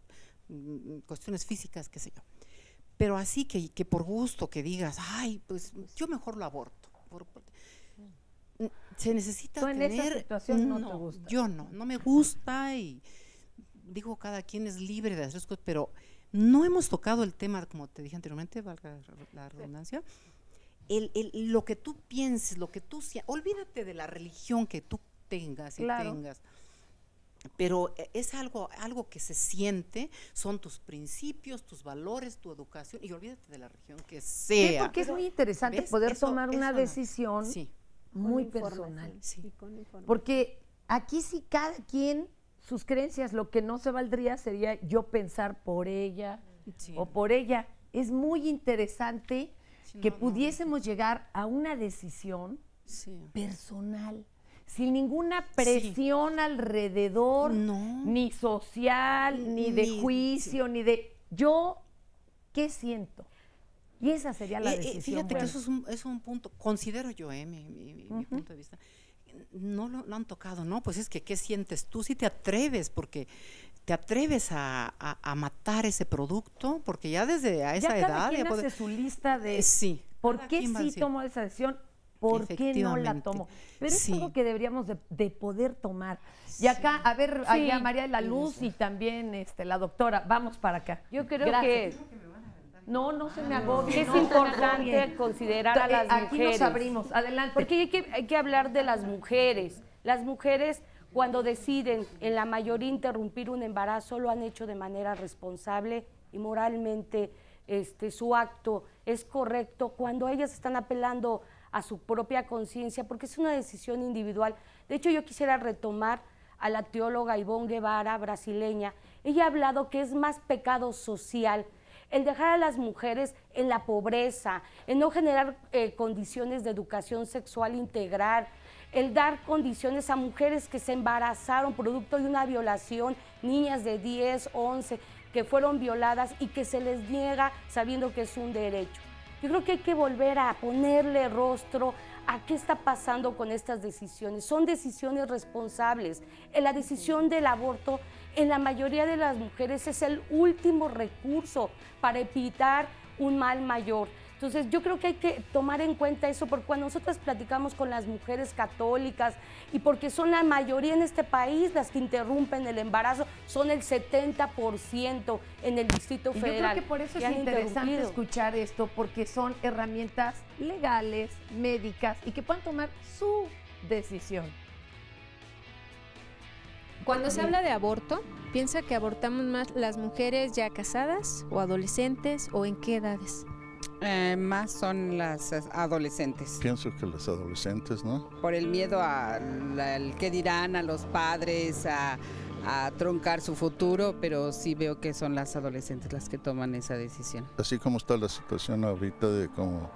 Speaker 5: cuestiones físicas, qué sé yo. Pero así que por gusto que digas, ay, pues yo mejor lo aborto. Se necesita tener...
Speaker 2: ¿Tú en esa situación no te gusta?
Speaker 5: Yo no me gusta y digo, cada quien es libre de hacer cosas, pero no hemos tocado el tema, como te dije anteriormente, valga la redundancia, lo que tú pienses, lo que tú seas, olvídate de la religión que tú tengas y tengas, pero es algo que se siente, son tus principios, tus valores, tu educación, y olvídate de la religión que sea.
Speaker 2: Sí, porque es muy interesante poder tomar una decisión muy personal.
Speaker 5: Sí.
Speaker 2: Porque aquí sí cada quien, sus creencias, lo que no se valdría sería yo pensar por ella o por ella. Es muy interesante que pudiésemos llegar a una decisión personal, sin ninguna presión alrededor, ni social, ni de juicio, ni de yo, ¿qué siento? Y esa sería la decisión.
Speaker 5: Fíjate que eso es un punto, considero yo, mi punto de vista, no lo han tocado, ¿no? Pues es que, ¿qué sientes tú? Si te atreves, porque te atreves a matar ese producto, porque ya desde a esa edad...
Speaker 2: Cada quien hace su lista de por qué sí tomo esa decisión, por qué no la tomo. Pero es algo que deberíamos de poder tomar. Y acá, a ver, allá María de la Luz y también la doctora, vamos para acá.
Speaker 13: Yo creo que...
Speaker 2: No se me agobie.
Speaker 13: Es importante considerar a las mujeres.
Speaker 2: Aquí nos abrimos, adelante.
Speaker 13: Porque hay que hablar de las mujeres. Las mujeres, cuando deciden en la mayoría interrumpir un embarazo, lo han hecho de manera responsable y moralmente su acto es correcto, cuando ellas están apelando a su propia conciencia, porque es una decisión individual. De hecho, yo quisiera retomar a la teóloga Ivonne Guevara, brasileña. Ella ha hablado que es más pecado social el dejar a las mujeres en la pobreza, el no generar condiciones de educación sexual integral, el dar condiciones a mujeres que se embarazaron producto de una violación, niñas de 10, 11, que fueron violadas y que se les niega sabiendo que es un derecho. Yo creo que hay que volver a ponerle rostro a qué está pasando con estas decisiones. Son decisiones responsables. La decisión del aborto en la mayoría de las mujeres es el último recurso para evitar un mal mayor. Entonces yo creo que hay que tomar en cuenta eso, porque cuando nosotros platicamos con las mujeres católicas, y porque son la mayoría en este país las que interrumpen el embarazo, son el 70% en el Distrito Federal.
Speaker 2: Yo creo que por eso es interesante escuchar esto, porque son herramientas legales, médicas, y que puedan tomar su decisión.
Speaker 9: Cuando se habla de aborto, ¿piensa que abortamos más las mujeres ya casadas o adolescentes, o en qué edades?
Speaker 3: Más son las adolescentes.
Speaker 6: Pienso que las adolescentes, ¿no?
Speaker 3: Por el miedo al que dirán, a los padres, a truncar su futuro, pero sí veo que son las adolescentes las que toman esa decisión.
Speaker 6: Así como está la situación ahorita de cómo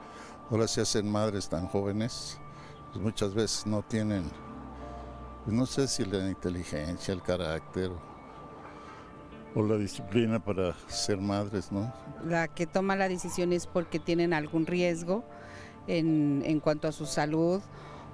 Speaker 6: ahora se hacen madres tan jóvenes, pues muchas veces no tienen, pues no sé si la inteligencia, el carácter o la disciplina para ser madres, ¿no?
Speaker 3: La que toma la decisión es porque tienen algún riesgo en cuanto a su salud,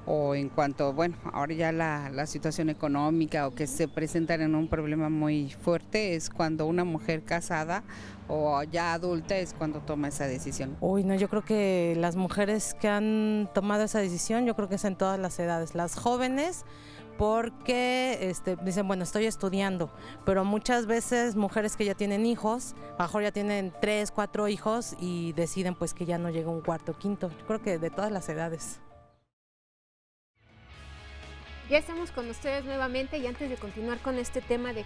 Speaker 3: o en cuanto, bueno, ahora ya la situación económica, o que se presentan en un problema muy fuerte, es cuando una mujer casada o ya adulta es cuando toma esa decisión.
Speaker 7: Uy, no, yo creo que las mujeres que han tomado esa decisión, yo creo que es en todas las edades. Las jóvenes, porque dicen, bueno, estoy estudiando, pero muchas veces mujeres que ya tienen hijos, a lo mejor ya tienen 3, 4 hijos y deciden pues que ya no llega un cuarto, quinto. Yo creo que de todas las edades.
Speaker 9: Ya estamos con ustedes nuevamente, y antes de continuar con este tema de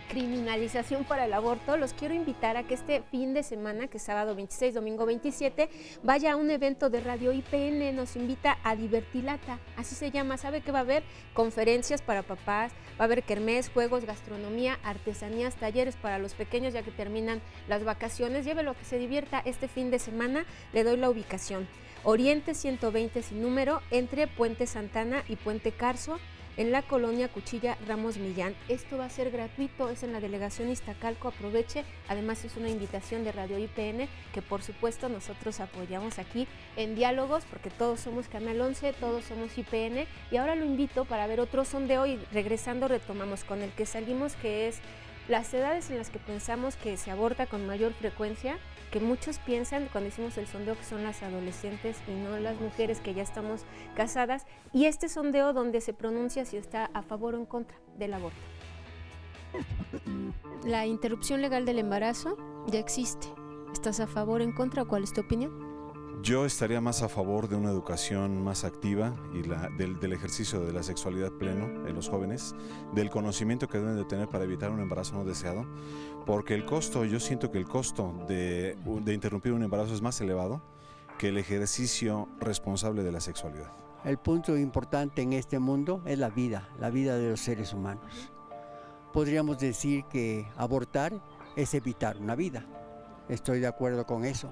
Speaker 9: criminalización para el aborto, los quiero invitar a que este fin de semana, que es sábado 26, domingo 27, vaya a un evento de Radio IPN. Nos invita a Divertilata, así se llama. ¿Sabe qué va a haber? Conferencias para papás, va a haber kermés, juegos, gastronomía, artesanías, talleres para los pequeños ya que terminan las vacaciones. Llévelo a que se divierta este fin de semana. Le doy la ubicación: Oriente 120 sin número, entre Puente Santana y Puente Carso, en la colonia Cuchilla Ramos Millán. Esto va a ser gratuito, es en la delegación Iztacalco, aproveche. Además es una invitación de Radio IPN, que por supuesto nosotros apoyamos aquí en Diálogos, porque todos somos Canal 11, todos somos IPN. Y ahora lo invito para ver otro sondeo, y regresando retomamos con el que salimos, que es las edades en las que pensamos que se aborta con mayor frecuencia, que muchos piensan cuando hicimos el sondeo que son las adolescentes y no las mujeres que ya estamos casadas, y este sondeo donde se pronuncia si está a favor o en contra del aborto. La interrupción legal del embarazo ya existe. ¿Estás a favor o en contra, o cuál es tu opinión?
Speaker 19: Yo estaría más a favor de una educación más activa y del ejercicio de la sexualidad pleno en los jóvenes, del conocimiento que deben de tener para evitar un embarazo no deseado, porque yo siento que el costo de interrumpir un embarazo es más elevado que el ejercicio responsable de la sexualidad.
Speaker 8: El punto importante en este mundo es la vida de los seres humanos. Podríamos decir que abortar es evitar una vida. Estoy de acuerdo con eso.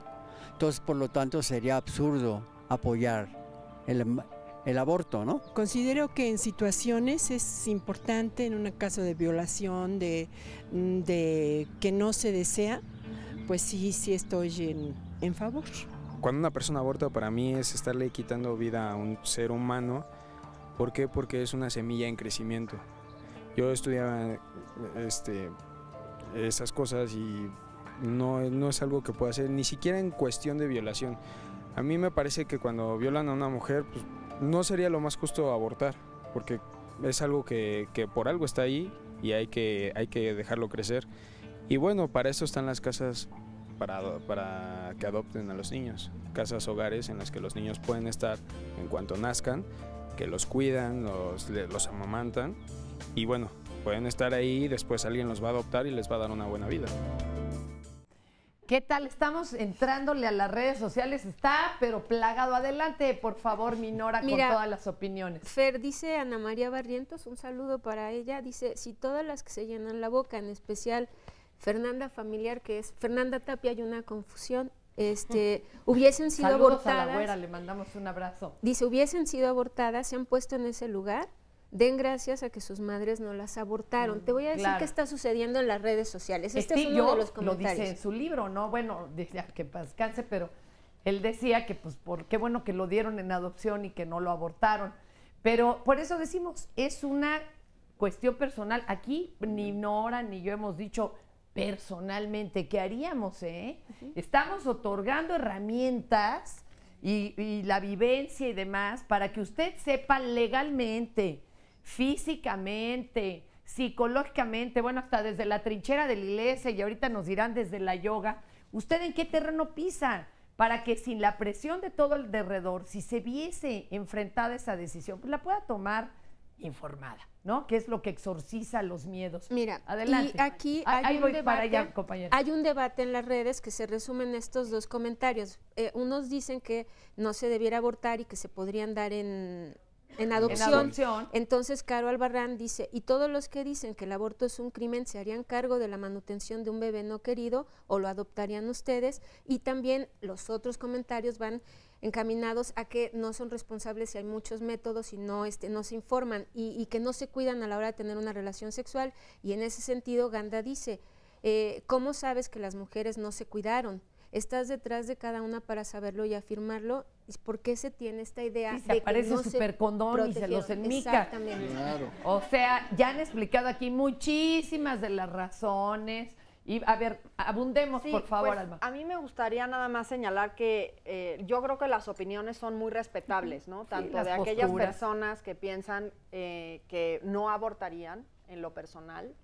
Speaker 8: Entonces, por lo tanto, sería absurdo apoyar el aborto, ¿no?
Speaker 22: Considero que en situaciones es importante, en un caso de violación, de que no se desea, pues sí estoy en favor.
Speaker 17: Cuando una persona aborta, para mí es estarle quitando vida a un ser humano. ¿Por qué? Porque es una semilla en crecimiento. Yo estudiaba esas cosas y no es algo que pueda hacer, ni siquiera en cuestión de violación. A mí me parece que cuando violan a una mujer, pues, no sería lo más justo abortar, porque es algo que por algo está ahí y hay que dejarlo crecer. Y bueno, para eso están las casas para que adopten a los niños, casas hogares en las que los niños pueden estar en cuanto nazcan, que los cuidan, los amamantan, y bueno, pueden estar ahí y después alguien los va a adoptar y les va a dar una buena vida.
Speaker 2: ¿Qué tal? Estamos entrándole a las redes sociales, está pero plagado. Adelante, por favor, Minora, con todas las opiniones.
Speaker 9: Fer, dice Ana María Barrientos, un saludo para ella, dice, si todas las que se llenan la boca, en especial Fernanda Familiar, que es Fernanda Tapia, hay una confusión, hubiesen sido
Speaker 2: Saludos
Speaker 9: abortadas.
Speaker 2: a la güera, le mandamos un abrazo.
Speaker 9: Dice, hubiesen sido abortadas, se han puesto en ese lugar, den gracias a que sus madres no las abortaron. Te voy a decir qué está sucediendo en las redes sociales. Este es uno de los comentarios.
Speaker 2: Lo dice en su libro, ¿no? Bueno, dice que descanse, pero él decía que pues qué bueno que lo dieron en adopción y que no lo abortaron. Pero por eso decimos, es una cuestión personal. Aquí ni Nora ni yo hemos dicho personalmente qué haríamos, Estamos otorgando herramientas y la vivencia y demás para que usted sepa legalmente, físicamente, psicológicamente, bueno, hasta desde la trinchera de la iglesia, y ahorita nos dirán desde la yoga, usted en qué terreno pisa, para que sin la presión de todo el derredor, si se viese enfrentada esa decisión, pues la pueda tomar informada, ¿no? Que es lo que exorciza los miedos.
Speaker 9: Mira,
Speaker 2: adelante.
Speaker 9: Y aquí hay un debate,
Speaker 2: para allá, compañera.
Speaker 9: Hay un debate en las redes que se resume en estos dos comentarios. Unos dicen que no se debiera abortar y que se podrían dar en adopción. Entonces, Caro Albarrán dice, y todos los que dicen que el aborto es un crimen se harían cargo de la manutención de un bebé no querido o lo adoptarían ustedes. Y también los otros comentarios van encaminados a que no son responsables si hay muchos métodos y no se informan y que no se cuidan a la hora de tener una relación sexual. Y en ese sentido, Ganda dice, ¿cómo sabes que las mujeres no se cuidaron? Estás detrás de cada una para saberlo y afirmarlo. ¿Por qué se tiene esta idea
Speaker 2: de que no supercondón y se los enmica?
Speaker 9: Exactamente.
Speaker 14: Claro.
Speaker 2: O sea, ya han explicado aquí muchísimas de las razones. Y a ver, abundemos, por favor,
Speaker 10: pues,
Speaker 2: Alma.
Speaker 10: A mí me gustaría nada más señalar que yo creo que las opiniones son muy respetables, ¿no? Tanto de aquellas personas que piensan que no abortarían en lo personal,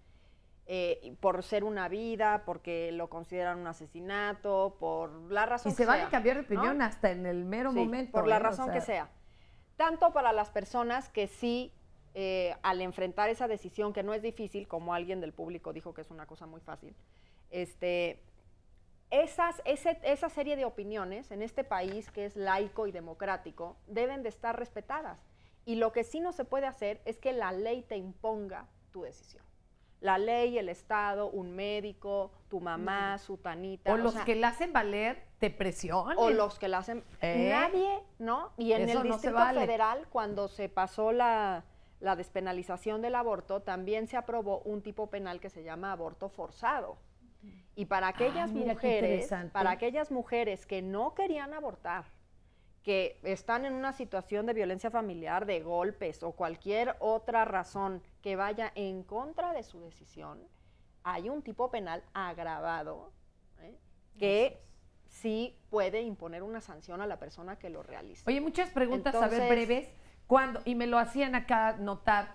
Speaker 10: por ser una vida, porque lo consideran un asesinato, por la razón
Speaker 2: que sea. Y se vale cambiar de opinión, ¿no? Hasta en el mero momento.
Speaker 10: Por la razón que sea. Tanto para las personas que sí, al enfrentar esa decisión, que no es difícil, como alguien del público dijo que es una cosa muy fácil, esa serie de opiniones en este país que es laico y democrático deben de estar respetadas. Y lo que sí no se puede hacer es que la ley te imponga tu decisión. La ley, el Estado, un médico, tu mamá, su tanita.
Speaker 2: O los que la hacen valer te presionan.
Speaker 10: O los que la hacen... Nadie, ¿no? Y en el Distrito Federal, cuando se pasó la despenalización del aborto, también se aprobó un tipo penal que se llama aborto forzado. Y para aquellas mujeres que no querían abortar, que están en una situación de violencia familiar, de golpes o cualquier otra razón que vaya en contra de su decisión, hay un tipo penal agravado que sí puede imponer una sanción a la persona que lo realice.
Speaker 2: Oye, muchas preguntas, a ver, breves. Cuando, y me lo hacían acá notar,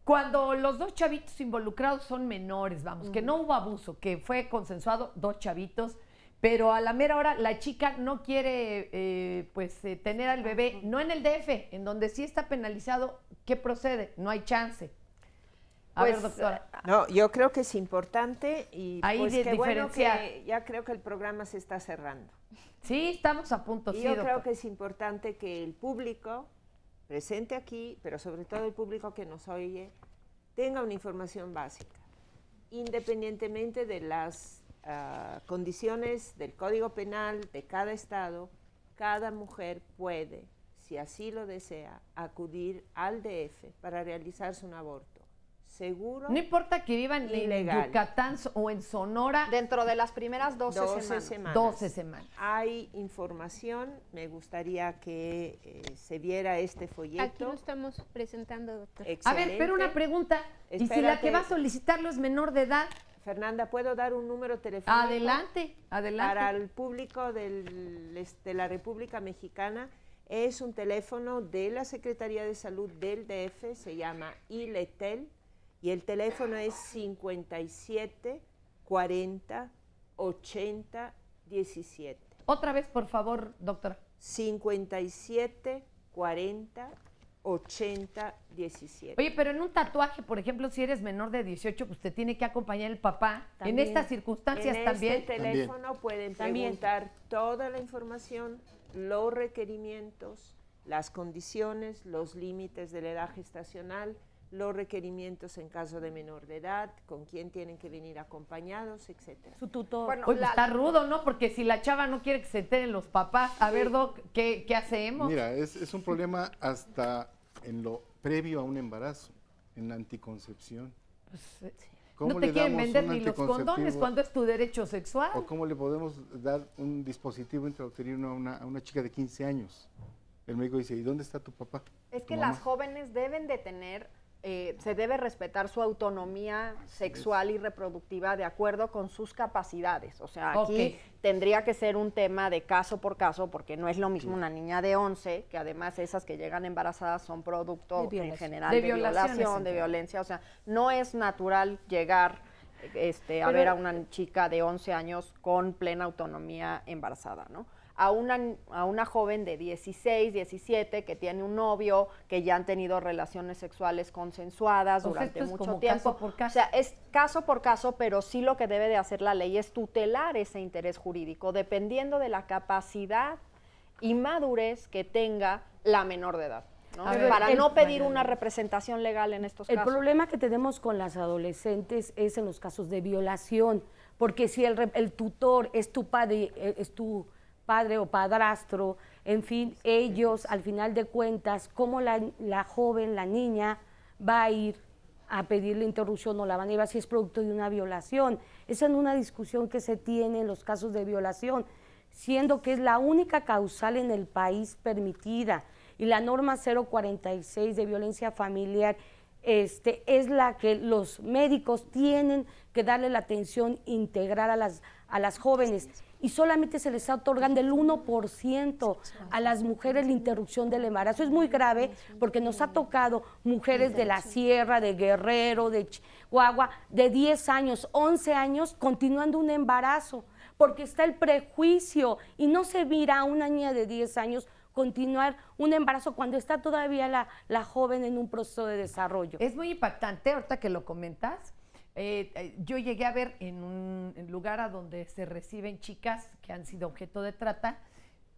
Speaker 2: cuando los dos chavitos involucrados son menores, vamos, que no hubo abuso, que fue consensuado, dos chavitos, pero a la mera hora la chica no quiere tener al bebé, no en el DF, en donde sí está penalizado, ¿qué procede? No hay chance. A ver, doctora.
Speaker 11: No, yo creo que es importante y
Speaker 2: ahí
Speaker 11: pues qué bueno
Speaker 2: que
Speaker 11: ya creo que el programa se está cerrando.
Speaker 2: Sí, estamos a punto.
Speaker 11: Y
Speaker 2: sí,
Speaker 11: yo
Speaker 2: doctor.
Speaker 11: creo que es importante que el público presente aquí, pero sobre todo el público que nos oye, tenga una información básica, independientemente de las condiciones del Código Penal de cada estado. Cada mujer puede, si así lo desea, acudir al DF para realizarse un aborto seguro.
Speaker 2: No importa que vivan en Yucatán o en Sonora.
Speaker 10: Dentro de las primeras 12 semanas.
Speaker 2: 12 semanas.
Speaker 11: Hay información, me gustaría que se viera este folleto.
Speaker 9: Aquí lo estamos presentando, doctor.
Speaker 11: Excelente.
Speaker 2: A ver, pero una pregunta,
Speaker 11: Espérate.
Speaker 2: ¿y si la que va a solicitarlo es menor de edad?
Speaker 11: Fernanda, ¿puedo dar un número telefónico?
Speaker 2: Adelante.
Speaker 11: Para el público de la República Mexicana. Es un teléfono de la Secretaría de Salud del DF, se llama ILETEL, y el teléfono es 57 40 80 17.
Speaker 2: Otra vez, por favor, doctora.
Speaker 11: 57 40 8017.
Speaker 2: Oye, pero en un tatuaje, por ejemplo, si eres menor de 18, pues te tiene que acompañar el papá.
Speaker 11: También.
Speaker 2: En estas circunstancias también.
Speaker 11: En este teléfono pueden preguntar toda la información, los requerimientos, las condiciones, los límites de la edad gestacional, los requerimientos en caso de menor de edad, con quién tienen que venir acompañados, etcétera.
Speaker 2: Su tutor. Bueno, pues está rudo, ¿no? Porque si la chava no quiere que se enteren los papás, a ver, Doc, ¿qué hacemos?
Speaker 14: Mira, es un problema hasta en lo previo a un embarazo, en la anticoncepción.
Speaker 2: Pues,
Speaker 14: ¿Cómo
Speaker 2: no te
Speaker 14: le
Speaker 2: quieren
Speaker 14: damos
Speaker 2: vender
Speaker 14: un
Speaker 2: ni los condones
Speaker 14: anticonceptivo?
Speaker 2: cuando es tu derecho sexual.
Speaker 14: ¿O cómo le podemos dar un dispositivo intrauterino a una chica de 15 años? El médico dice, ¿y dónde está tu papá?
Speaker 10: Es que
Speaker 14: ¿Tu
Speaker 10: las
Speaker 14: mamá?
Speaker 10: jóvenes deben de tener, se debe respetar su autonomía sexual y reproductiva de acuerdo con sus capacidades. O sea, aquí tendría que ser un tema de caso por caso, porque no es lo mismo una niña de 11, que además esas que llegan embarazadas son producto en general de violación, de violencia. O sea, no es natural llegar a ver a una chica de 11 años con plena autonomía embarazada, ¿no? A una joven de 16, 17 que tiene un novio, que ya han tenido relaciones sexuales consensuadas durante mucho tiempo.
Speaker 2: Caso por caso.
Speaker 10: O sea, es caso por caso, pero sí lo que debe de hacer la ley es tutelar ese interés jurídico, dependiendo de la capacidad y madurez que tenga la menor de edad, ¿no? Para no pedir una representación legal en estos casos.
Speaker 13: El problema que tenemos con las adolescentes es en los casos de violación, porque si el tutor es tu padre o padrastro, en fin, ellos al final de cuentas, cómo la joven, la niña va a ir a pedir la interrupción o la van a llevar si es producto de una violación. Esa es una discusión que se tiene en los casos de violación, siendo que es la única causal en el país permitida y la norma 046 de violencia familiar es la que los médicos tienen que darle la atención integral a las jóvenes. Y solamente se les está otorgando el 1% a las mujeres la interrupción del embarazo. Es muy grave porque nos ha tocado mujeres de la sierra, de Guerrero, de Chihuahua, de 10 años, 11 años, continuando un embarazo, porque está el prejuicio y no se mira a una niña de 10 años continuar un embarazo cuando está todavía la joven en un proceso de desarrollo.
Speaker 2: Es muy impactante, ahorita que lo comentas. Yo llegué a ver en un lugar a donde se reciben chicas que han sido objeto de trata,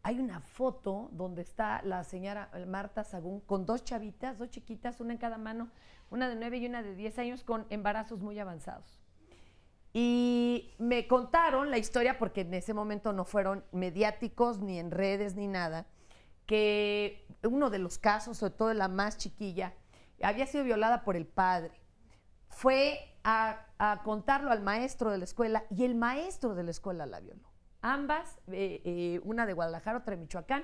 Speaker 2: hay una foto donde está la señora Marta Sagún con dos chavitas, dos chiquitas, una en cada mano, una de 9 y una de 10 años con embarazos muy avanzados. Y me contaron la historia, porque en ese momento no fueron mediáticos ni en redes ni nada, que uno de los casos, sobre todo la más chiquilla, había sido violada por el padre. Fue a contarlo al maestro de la escuela y el maestro de la escuela la violó. Ambas, una de Guadalajara, otra de Michoacán,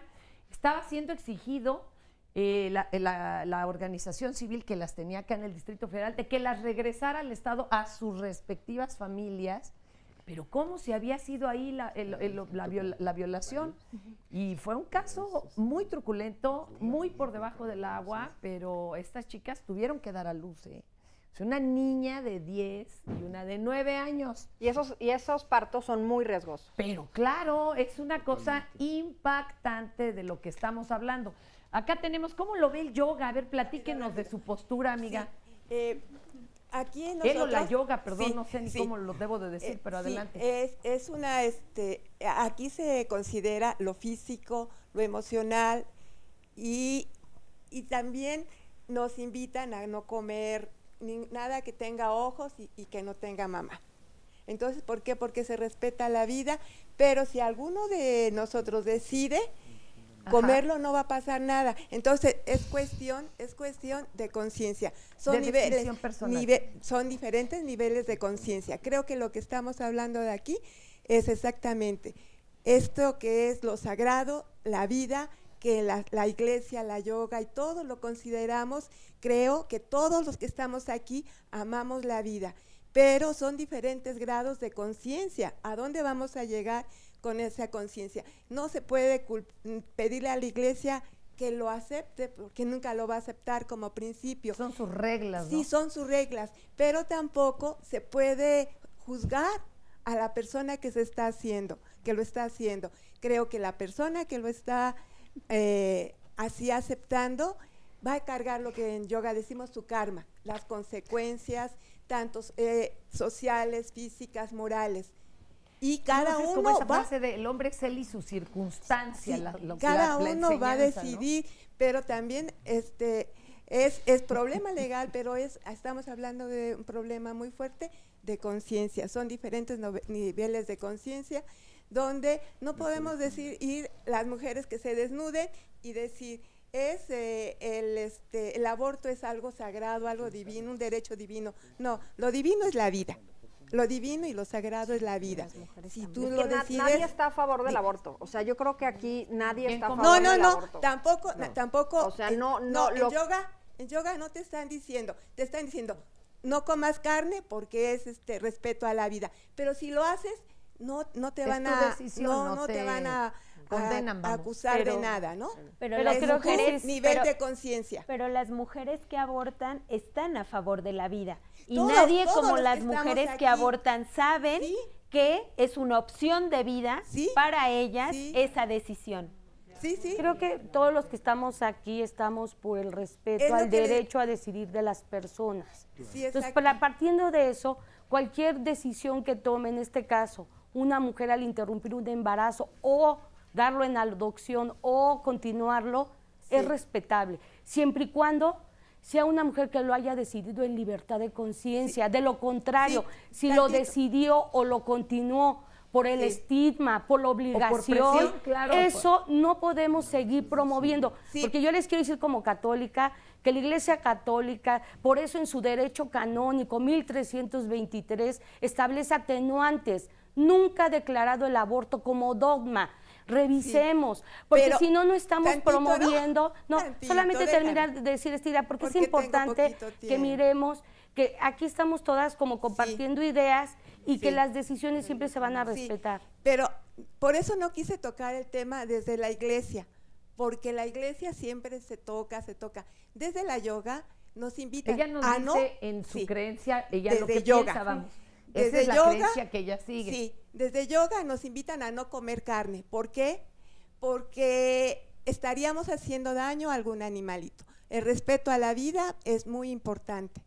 Speaker 2: estaba siendo exigido la organización civil que las tenía acá en el Distrito Federal de que las regresara al Estado a sus respectivas familias, pero ¿cómo si había sido ahí la violación? Y fue un caso muy truculento, muy por debajo del agua, pero estas chicas tuvieron que dar a luz, Una niña de 10 y una de 9 años.
Speaker 10: Y esos partos son muy riesgosos.
Speaker 2: Pero claro, es una cosa impactante de lo que estamos hablando. Acá tenemos, ¿cómo lo ve el yoga? A ver, platíquenos de su postura, amiga.
Speaker 15: Sí, aquí nosotros...
Speaker 2: Él o la yoga, perdón,
Speaker 15: sí,
Speaker 2: no sé ni cómo lo debo de decir, pero adelante.
Speaker 15: Es una, aquí se considera lo físico, lo emocional y también nos invitan a no comer nada que tenga ojos y que no tenga mamá. Entonces, ¿por qué? Porque se respeta la vida, pero si alguno de nosotros decide comerlo, no va a pasar nada. Entonces, es cuestión de conciencia. Son son diferentes niveles de conciencia. Creo que lo que estamos hablando de aquí es exactamente esto, que es lo sagrado, la vida, que la iglesia, la yoga y todo lo consideramos. Creo que todos los que estamos aquí amamos la vida, pero son diferentes grados de conciencia. ¿A dónde vamos a llegar con esa conciencia? No se puede pedirle a la iglesia que lo acepte, porque nunca lo va a aceptar como principio.
Speaker 2: Son sus reglas, ¿no?
Speaker 15: Sí, son sus reglas, pero tampoco se puede juzgar a la persona que lo está haciendo. Creo que la persona que lo está así aceptando va a cargar lo que en yoga decimos su karma, las consecuencias, tanto sociales, físicas, morales. Y cada uno
Speaker 2: como esa
Speaker 15: va,
Speaker 2: frase de el hombre es él y su circunstancia.
Speaker 15: Sí, cada uno va a decidir, ¿no? Pero también es problema legal, pero estamos hablando de un problema muy fuerte de conciencia. Son diferentes niveles de conciencia donde no podemos decir ir las mujeres que se desnuden y decir el aborto es algo sagrado, algo divino, un derecho divino. No, lo divino es la vida. Lo divino y lo sagrado es la vida. Si tú lo decides,
Speaker 10: nadie está a favor del aborto. O sea, yo creo que aquí nadie está a favor del aborto.
Speaker 15: Tampoco.
Speaker 10: O sea, no.
Speaker 15: En yoga no te están diciendo, no comas carne porque es respeto a la vida. Pero si lo haces, no te van a acusar de nada, ¿no?
Speaker 12: Pero las mujeres,
Speaker 15: nivel de conciencia.
Speaker 12: Pero las mujeres que abortan están a favor de la vida. Y nadie como las mujeres que abortan saben que es una opción de vida para ellas esa decisión.
Speaker 13: Creo que todos los que estamos aquí estamos por el respeto al derecho a decidir de las personas. Entonces, partiendo de eso, cualquier decisión que tome, en este caso, una mujer al interrumpir un embarazo o darlo en adopción o continuarlo, es respetable, siempre y cuando sea una mujer que lo haya decidido en libertad de conciencia. De lo contrario, si lo decidió o lo continuó por el estigma, por la obligación,
Speaker 2: por presión, claro,
Speaker 13: eso no podemos seguir promoviendo. Porque yo les quiero decir como católica, que la Iglesia Católica, por eso en su derecho canónico, 1323, establece atenuantes. Nunca ha declarado el aborto como dogma. Revisemos, porque si no, no estamos promoviendo. Solamente terminar de decir esta idea, porque es importante que miremos que aquí estamos todas como compartiendo ideas y que las decisiones siempre se van a respetar.
Speaker 15: Pero por eso no quise tocar el tema desde la iglesia, porque la iglesia siempre se toca. Desde la yoga nos invitan
Speaker 2: ella nos
Speaker 15: a
Speaker 2: dice en su creencia, ella
Speaker 15: desde
Speaker 2: lo que
Speaker 15: yoga.
Speaker 2: piensa, vamos.
Speaker 15: Desde
Speaker 2: esa es la
Speaker 15: yoga,
Speaker 2: creencia que ella sigue.
Speaker 15: Sí, desde yoga nos invitan a no comer carne. ¿Por qué? Porque estaríamos haciendo daño a algún animalito. El respeto a la vida es muy importante.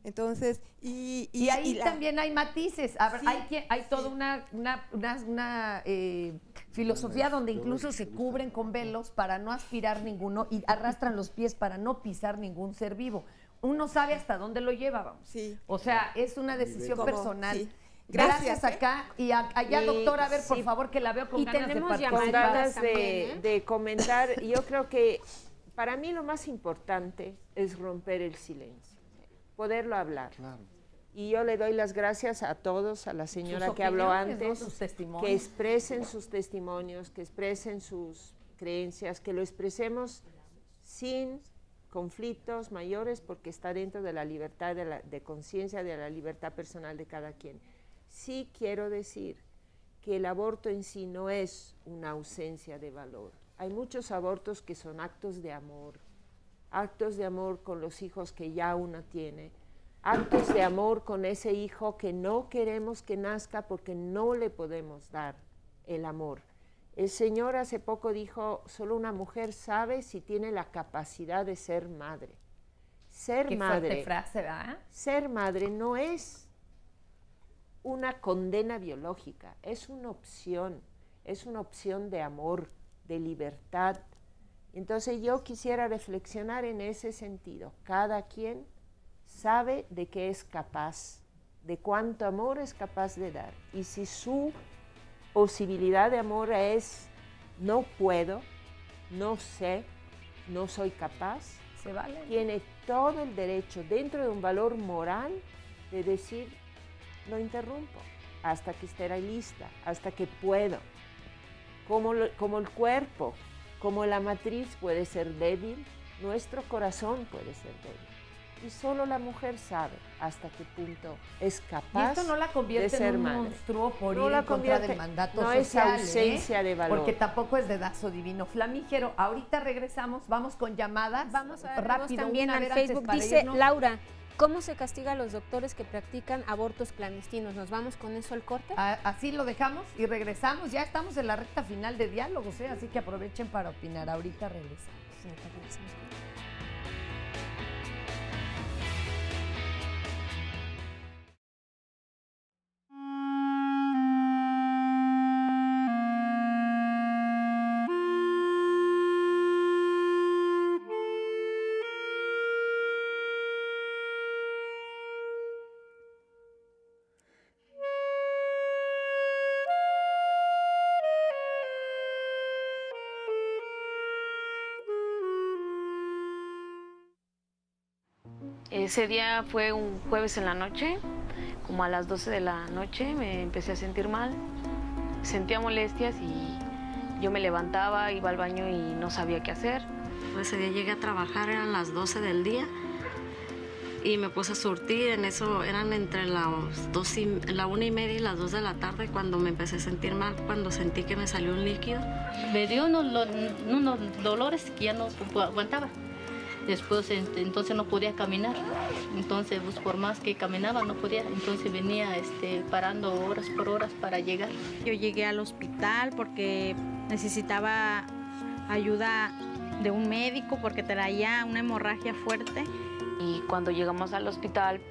Speaker 15: Entonces, y
Speaker 2: ahí también hay matices. Hay toda una filosofía donde incluso se cubren con velos para no aspirar ninguno y arrastran los pies para no pisar ningún ser vivo. Uno sabe hasta dónde lo lleva, vamos. O sea, es una decisión personal. Gracias acá y allá, doctora, a ver, por favor, que la veo con ganas de participar.
Speaker 11: Con ganas de comentar. Yo creo que para mí lo más importante es romper el silencio, poderlo hablar. Y yo le doy las gracias a todos, a la señora que habló antes, que expresen sus testimonios, que expresen sus creencias, que lo expresemos sin conflictos mayores, porque está dentro de la libertad de conciencia, de la libertad personal de cada quien. Sí quiero decir que el aborto en sí no es una ausencia de valor. Hay muchos abortos que son actos de amor con los hijos que ya uno tiene, actos de amor con ese hijo que no queremos que nazca porque no le podemos dar el amor. El Señor hace poco dijo, solo una mujer sabe si tiene la capacidad de ser madre. Ser madre.
Speaker 2: Qué fuerte frase, ¿verdad?
Speaker 11: Ser madre no es una condena biológica, es una opción de amor, de libertad. Entonces yo quisiera reflexionar en ese sentido. Cada quien sabe de qué es capaz, de cuánto amor es capaz de dar. Y si su posibilidad de amor es no puedo, no sé, no soy capaz,
Speaker 2: se vale.
Speaker 11: Tiene todo el derecho, dentro de un valor moral, de decir, lo interrumpo hasta que esté lista, hasta que puedo. Como el cuerpo, como la matriz puede ser débil, nuestro corazón puede ser débil. Y solo la mujer sabe hasta qué punto es capaz de ser madre.
Speaker 2: Y esto no la convierte en un monstruo por ir en contra del mandato social.
Speaker 11: No es ausencia de valor.
Speaker 2: Porque tampoco es dedazo divino flamígero. Ahorita regresamos, vamos con llamadas.
Speaker 9: Vamos a ver rápido también al Facebook. Dice Laura, ¿cómo se castiga a los doctores que practican abortos clandestinos? ¿Nos vamos con eso al corte?
Speaker 2: Así lo dejamos y regresamos. Ya estamos en la recta final de diálogos, así que aprovechen para opinar. Ahorita regresamos.
Speaker 16: Ese día fue un jueves en la noche, como a las 12 de la noche me empecé a sentir mal, sentía molestias y yo me levantaba, iba al baño y no sabía qué hacer.
Speaker 18: Ese día llegué a trabajar, eran las 12 del día y me puse a surtir, en eso eran entre la 1:30 y las 2 de la tarde cuando me empecé a sentir mal, cuando sentí que me salió un líquido.
Speaker 20: Me dio unos dolores que ya no aguantaba. Después entonces no podía caminar, entonces pues, por más que caminaba no podía, entonces venía parando horas por horas para llegar.
Speaker 21: Yo llegué al hospital porque necesitaba ayuda de un médico porque traía una hemorragia fuerte.
Speaker 16: Y cuando llegamos al hospital,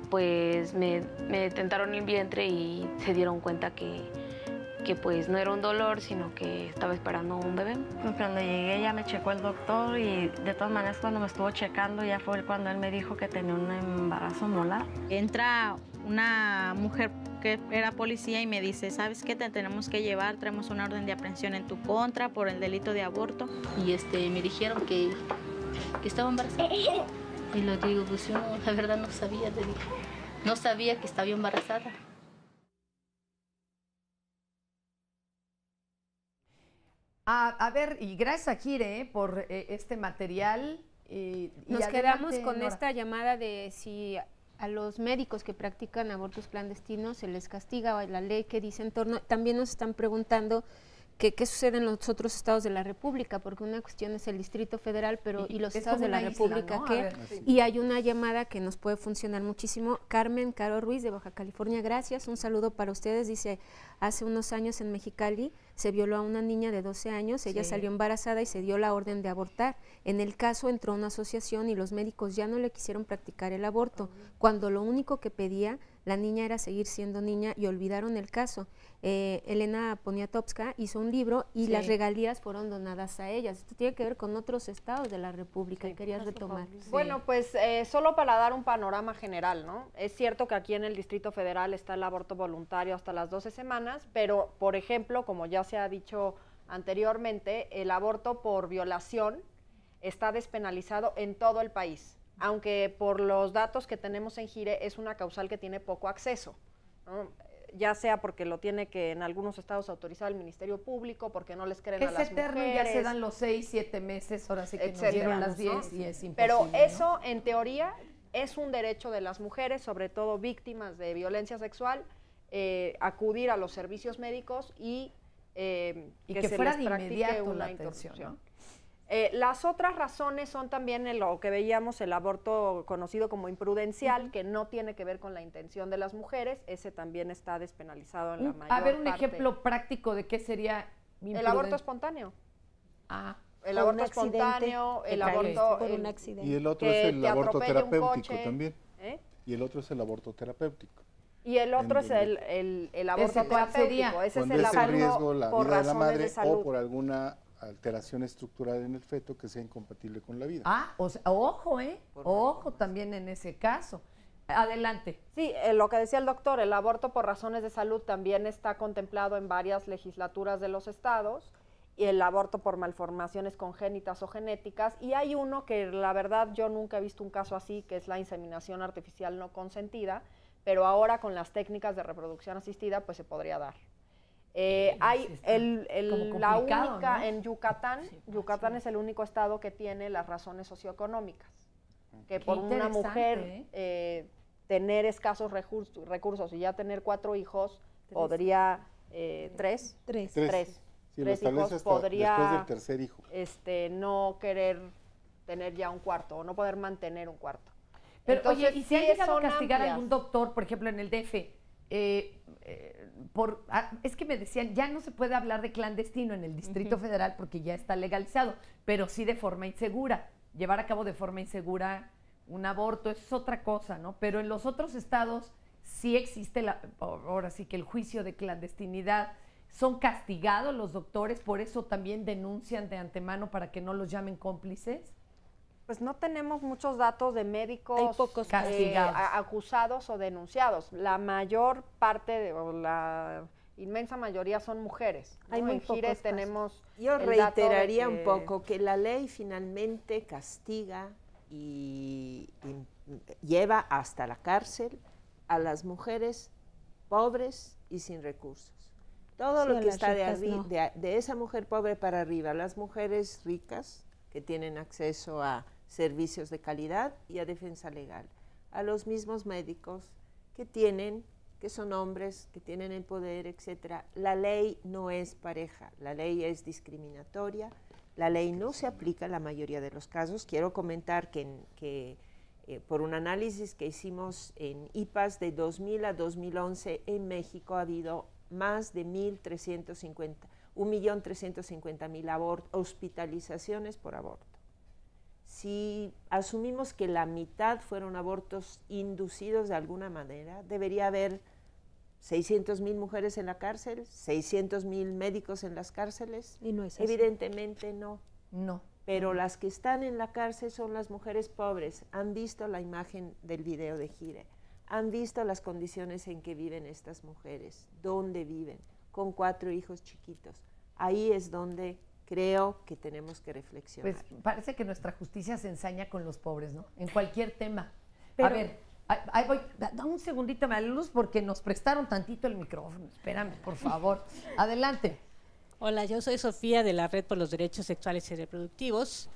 Speaker 16: pues me tentaron el vientre y se dieron cuenta que pues no era un dolor, sino que estaba esperando un bebé.
Speaker 18: Cuando llegué ya me checó el doctor y de todas maneras cuando me estuvo checando ya fue cuando él me dijo que tenía un embarazo molar.
Speaker 21: Entra una mujer que era policía y me dice, ¿sabes qué? Te tenemos que llevar, traemos una orden de aprehensión en tu contra por el delito de aborto.
Speaker 20: Y me dijeron que estaba embarazada. Y le digo, pues yo la verdad no sabía, no sabía que estaba embarazada.
Speaker 2: A ver, y gracias a Jire por este material.
Speaker 9: Nos quedamos con esta llamada de si a los médicos que practican abortos clandestinos se les castiga o la ley que dice en torno. También nos están preguntando qué sucede en los otros estados de la República, porque una cuestión es el Distrito Federal, pero y los estados de la República, ¿no? Y hay una llamada que nos puede funcionar muchísimo. Carmen Caro Ruiz de Baja California, gracias, un saludo para ustedes. Dice, hace unos años en Mexicali se violó a una niña de 12 años, ella salió embarazada y se dio la orden de abortar. En el caso entró una asociación y los médicos ya no le quisieron practicar el aborto, cuando lo único que pedía la niña era seguir siendo niña y olvidaron el caso. Elena Poniatowska hizo un libro y las regalías fueron donadas a ellas. Esto tiene que ver con otros estados de la República y querías retomar.
Speaker 10: Bueno, pues solo para dar un panorama general, ¿no? Es cierto que aquí en el Distrito Federal está el aborto voluntario hasta las 12 semanas, pero, por ejemplo, como ya se ha dicho anteriormente, el aborto por violación está despenalizado en todo el país, aunque por los datos que tenemos en Jire es una causal que tiene poco acceso, ¿no? Ya sea porque lo tiene que en algunos estados autorizar el Ministerio Público, porque no les creen a las
Speaker 2: eterno,
Speaker 10: mujeres.
Speaker 2: Ya se dan los 6, 7 meses, ahora sí que nos dieron las 10 y es imposible.
Speaker 10: Pero eso, en teoría, es un derecho de las mujeres, sobre todo víctimas de violencia sexual, acudir a los servicios médicos y que se
Speaker 2: fuera
Speaker 10: les
Speaker 2: de
Speaker 10: practique
Speaker 2: inmediato
Speaker 10: una
Speaker 2: la
Speaker 10: interrupción,
Speaker 2: atención,
Speaker 10: las otras razones son también en lo que veíamos el aborto conocido como imprudencial, que no tiene que ver con la intención de las mujeres, ese también está despenalizado en la mayor parte.
Speaker 2: A ver, un ejemplo práctico de qué sería
Speaker 10: el aborto espontáneo. El
Speaker 12: O
Speaker 10: aborto
Speaker 12: un accidente
Speaker 10: espontáneo, el
Speaker 12: que
Speaker 10: aborto...
Speaker 12: por un accidente.
Speaker 14: Y el otro es el aborto terapéutico también. Y el otro es el aborto terapéutico.
Speaker 10: Y el otro es el aborto terapéutico. Ese es el
Speaker 14: aborto riesgo la
Speaker 10: por
Speaker 14: vida de la
Speaker 10: razones
Speaker 14: madre
Speaker 10: de salud.
Speaker 14: o por alguna alteración estructural en el feto que sea incompatible con la vida.
Speaker 2: O sea, ojo, ojo también en ese caso. Adelante.
Speaker 10: Sí, lo que decía el doctor, el aborto por razones de salud también está contemplado en varias legislaturas de los estados, y el aborto por malformaciones congénitas o genéticas, y hay uno que la verdad yo nunca he visto un caso así, que es la inseminación artificial no consentida, pero ahora con las técnicas de reproducción asistida pues se podría dar. Hay la única, ¿no? En Yucatán, Yucatán es el único estado que tiene las razones socioeconómicas, que por una mujer tener escasos recursos y ya tener 4 hijos, podría, 3
Speaker 14: Sí, lo establece hasta
Speaker 10: podría,
Speaker 14: después del tercer hijo.
Speaker 10: No querer tener ya un cuarto o no poder mantener un cuarto.
Speaker 2: Pero
Speaker 10: entonces,
Speaker 2: oye, ¿y si ha llegado a castigar a
Speaker 10: amplias.
Speaker 2: algún doctor, por ejemplo, en el DF? Es que me decían, ya no se puede hablar de clandestino en el Distrito Federal porque ya está legalizado, pero sí de forma insegura. Llevar a cabo de forma insegura un aborto, eso es otra cosa, ¿no? Pero en los otros estados sí existe, ahora sí que el juicio de clandestinidad. ¿Son castigados los doctores? ¿Por eso también denuncian de antemano para que no los llamen cómplices?
Speaker 10: Pues no tenemos muchos datos de médicos
Speaker 2: Hay pocos castigados,
Speaker 10: acusados o denunciados. La mayor parte, o la inmensa mayoría son mujeres, ¿no?
Speaker 11: Hay muy
Speaker 10: en Jire
Speaker 11: tenemos.
Speaker 10: tenemos.
Speaker 11: Yo reiteraría un poco que la ley finalmente castiga y lleva hasta la cárcel a las mujeres pobres y sin recursos. Todo
Speaker 12: Sí,
Speaker 11: lo
Speaker 12: a
Speaker 11: que
Speaker 12: las
Speaker 11: está
Speaker 12: ricas no.
Speaker 11: de esa mujer pobre para arriba, las mujeres ricas que tienen acceso a servicios de calidad y a defensa legal, a los mismos médicos que son hombres, que tienen el poder, etcétera. La ley no es pareja, la ley es discriminatoria, la ley no se aplica en la mayoría de los casos. Quiero comentar que por un análisis que hicimos en IPAS de 2000 a 2011 en México ha habido más de 1.350.000 hospitalizaciones por aborto. Si asumimos que la mitad fueron abortos inducidos de alguna manera, debería haber 600.000 mujeres en la cárcel, 600.000 médicos en las cárceles.
Speaker 12: Y no es así.
Speaker 11: Evidentemente no.
Speaker 2: No.
Speaker 11: Pero las que están en la cárcel son las mujeres pobres. Han visto la imagen del video de Gire, han visto las condiciones en que viven estas mujeres, dónde viven, con 4 hijos chiquitos. Ahí es donde creo que tenemos que reflexionar.
Speaker 2: Pues parece que nuestra justicia se ensaña con los pobres, ¿no? En cualquier tema.
Speaker 12: Pero,
Speaker 2: a ver, ahí voy, da un segundito, me da luz, porque nos prestaron tantito el micrófono. Espérame, por favor. Adelante.
Speaker 1: Hola, yo soy Sofía de la Red por los Derechos Sexuales y Reproductivos.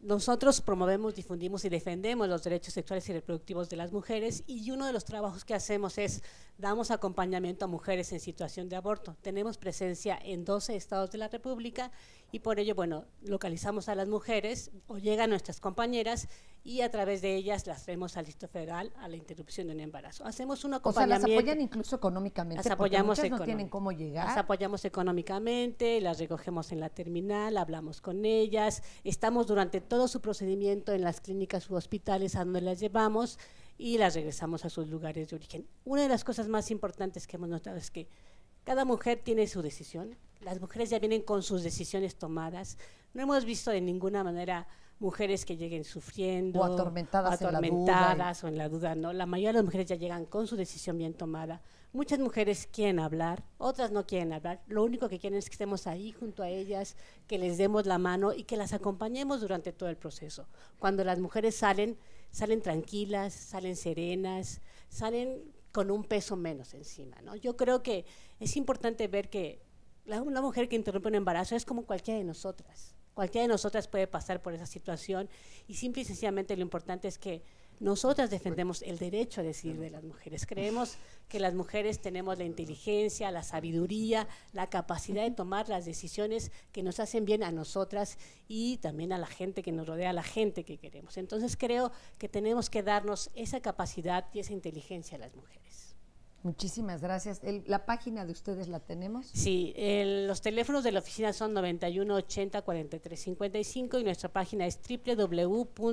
Speaker 1: Nosotros promovemos, difundimos y defendemos los derechos sexuales y reproductivos de las mujeres, y uno de los trabajos que hacemos es damos acompañamiento a mujeres en situación de aborto. Tenemos presencia en 12 estados de la República y por ello, bueno, localizamos a las mujeres o llegan nuestras compañeras y a través de ellas las traemos al Distrito Federal a la interrupción de un embarazo. Hacemos un acompañamiento.
Speaker 2: O sea, las apoyan incluso económicamente,
Speaker 1: las apoyamos
Speaker 2: porque muchas no tienen cómo llegar.
Speaker 1: Las apoyamos económicamente, las recogemos en la terminal, hablamos con ellas, estamos durante todo su procedimiento en las clínicas u hospitales a donde las llevamos y las regresamos a sus lugares de origen. Una de las cosas más importantes que hemos notado es que cada mujer tiene su decisión, las mujeres ya vienen con sus decisiones tomadas, no hemos visto de ninguna manera mujeres que lleguen sufriendo
Speaker 2: o atormentadas
Speaker 1: o en la duda, ¿no? La mayoría de las mujeres ya llegan con su decisión bien tomada. Muchas mujeres quieren hablar, otras no quieren hablar. Lo único que quieren es que estemos ahí junto a ellas, que les demos la mano y que las acompañemos durante todo el proceso. Cuando las mujeres salen tranquilas, salen serenas, salen con un peso menos encima, ¿no? Yo creo que es importante ver que la mujer que interrumpe un embarazo es como cualquiera de nosotras. Cualquiera de nosotras puede pasar por esa situación y simple y sencillamente lo importante es que nosotras defendemos el derecho a decidir de las mujeres. Creemos que las mujeres tenemos la inteligencia, la sabiduría, la capacidad de tomar las decisiones que nos hacen bien a nosotras y también a la gente que nos rodea, a la gente que queremos. Entonces creo que tenemos que darnos esa capacidad y esa inteligencia a las mujeres.
Speaker 2: Muchísimas gracias. ¿La página de ustedes la tenemos?
Speaker 1: Sí, los teléfonos de la oficina son 91 80 43 55 y nuestra página es www.wdser.org.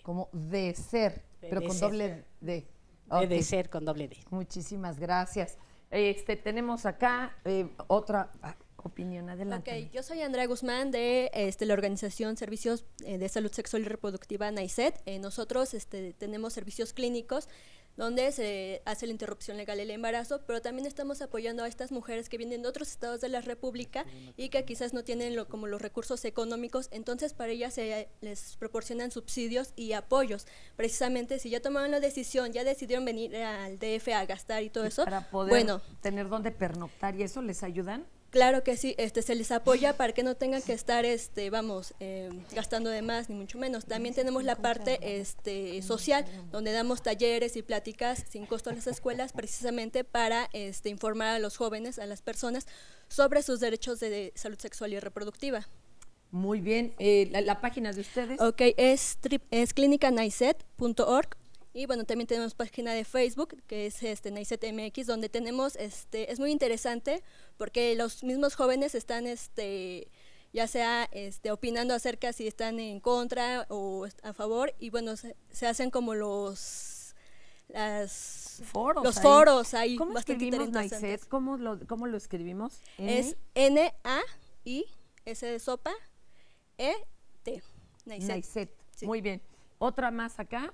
Speaker 2: Como de ser, pero con doble D.
Speaker 1: De ser con doble D.
Speaker 2: Muchísimas gracias. Tenemos acá otra opinión, adelante.
Speaker 4: Ok, yo soy Andrea Guzmán de la organización Servicios de Salud Sexual y Reproductiva NICET. Nosotros tenemos servicios clínicos donde se hace la interrupción legal del embarazo, pero también estamos apoyando a estas mujeres que vienen de otros estados de la República y que quizás no tienen como los recursos económicos, entonces para ellas les proporcionan subsidios y apoyos. Precisamente si ya tomaron la decisión, ya decidieron venir al DF a gastar y todo eso,
Speaker 2: para poder tener dónde pernoctar y eso, ¿les ayudan?
Speaker 4: Claro que sí, se les apoya para que no tengan que estar, gastando de más, ni mucho menos. También tenemos la parte social, donde damos talleres y pláticas sin costo a las escuelas, precisamente para informar a los jóvenes, a las personas, sobre sus derechos de salud sexual y reproductiva.
Speaker 2: Muy bien. ¿La página de ustedes?
Speaker 4: Ok, es clinicanicet.org. Y bueno, también tenemos página de Facebook, que es NICET MX, donde tenemos, es muy interesante, porque los mismos jóvenes están, ya sea opinando acerca si están en contra o a favor, y bueno, se hacen como los foros ahí.
Speaker 2: ¿Cómo
Speaker 4: bastante
Speaker 2: escribimos
Speaker 4: interesantes.
Speaker 2: NICET? ¿Cómo lo escribimos?
Speaker 4: Es N-A-I, S de sopa, E-T.
Speaker 2: NICET. Sí. Muy bien. ¿Otra más acá?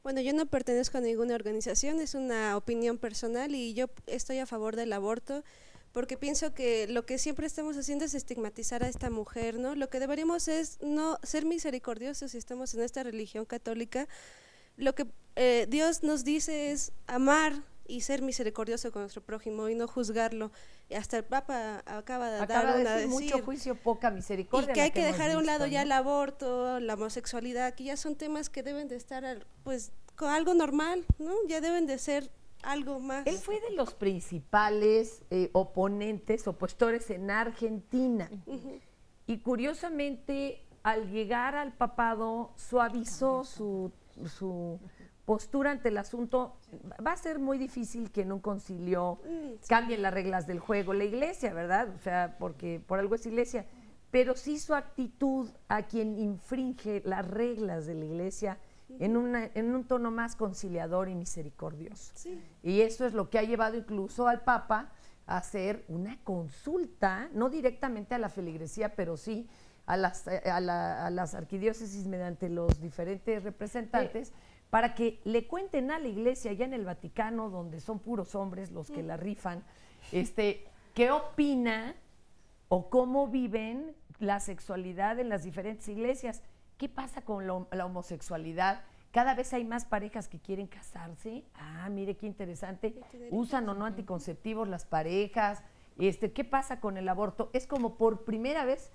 Speaker 23: Bueno, yo no pertenezco a ninguna organización, es una opinión personal y yo estoy a favor del aborto
Speaker 5: porque pienso que lo que siempre estamos haciendo es estigmatizar a esta mujer, ¿no? Lo que deberíamos es no ser misericordiosos si estamos en esta religión católica. Lo que Dios nos dice es amar y ser misericordioso con nuestro prójimo y no juzgarlo. Y hasta el Papa acaba de
Speaker 2: decir mucho juicio, poca misericordia.
Speaker 5: Y que hay que dejar de un lado ya el aborto, la homosexualidad, que ya son temas que deben de estar pues con algo normal, ¿no? Ya deben de ser algo más.
Speaker 2: Él fue de los principales opositores en Argentina. Y curiosamente, al llegar al papado, suavizó su postura ante el asunto. Va a ser muy difícil que en un concilio cambien las reglas del juego la iglesia, ¿verdad? O sea, porque por algo es iglesia. Pero sí su actitud a quien infringe las reglas de la iglesia en un tono más conciliador y misericordioso. Sí. Y eso es lo que ha llevado incluso al Papa a hacer una consulta, no directamente a la feligresía, pero sí a las arquidiócesis mediante los diferentes representantes, para que le cuenten a la iglesia allá en el Vaticano, donde son puros hombres los que la rifan, qué opina o cómo viven la sexualidad en las diferentes iglesias. ¿Qué pasa con la homosexualidad? Cada vez hay más parejas que quieren casarse. Ah, mire qué interesante. ¿Usan o no anticonceptivos las parejas? ¿Qué pasa con el aborto? Es como por primera vez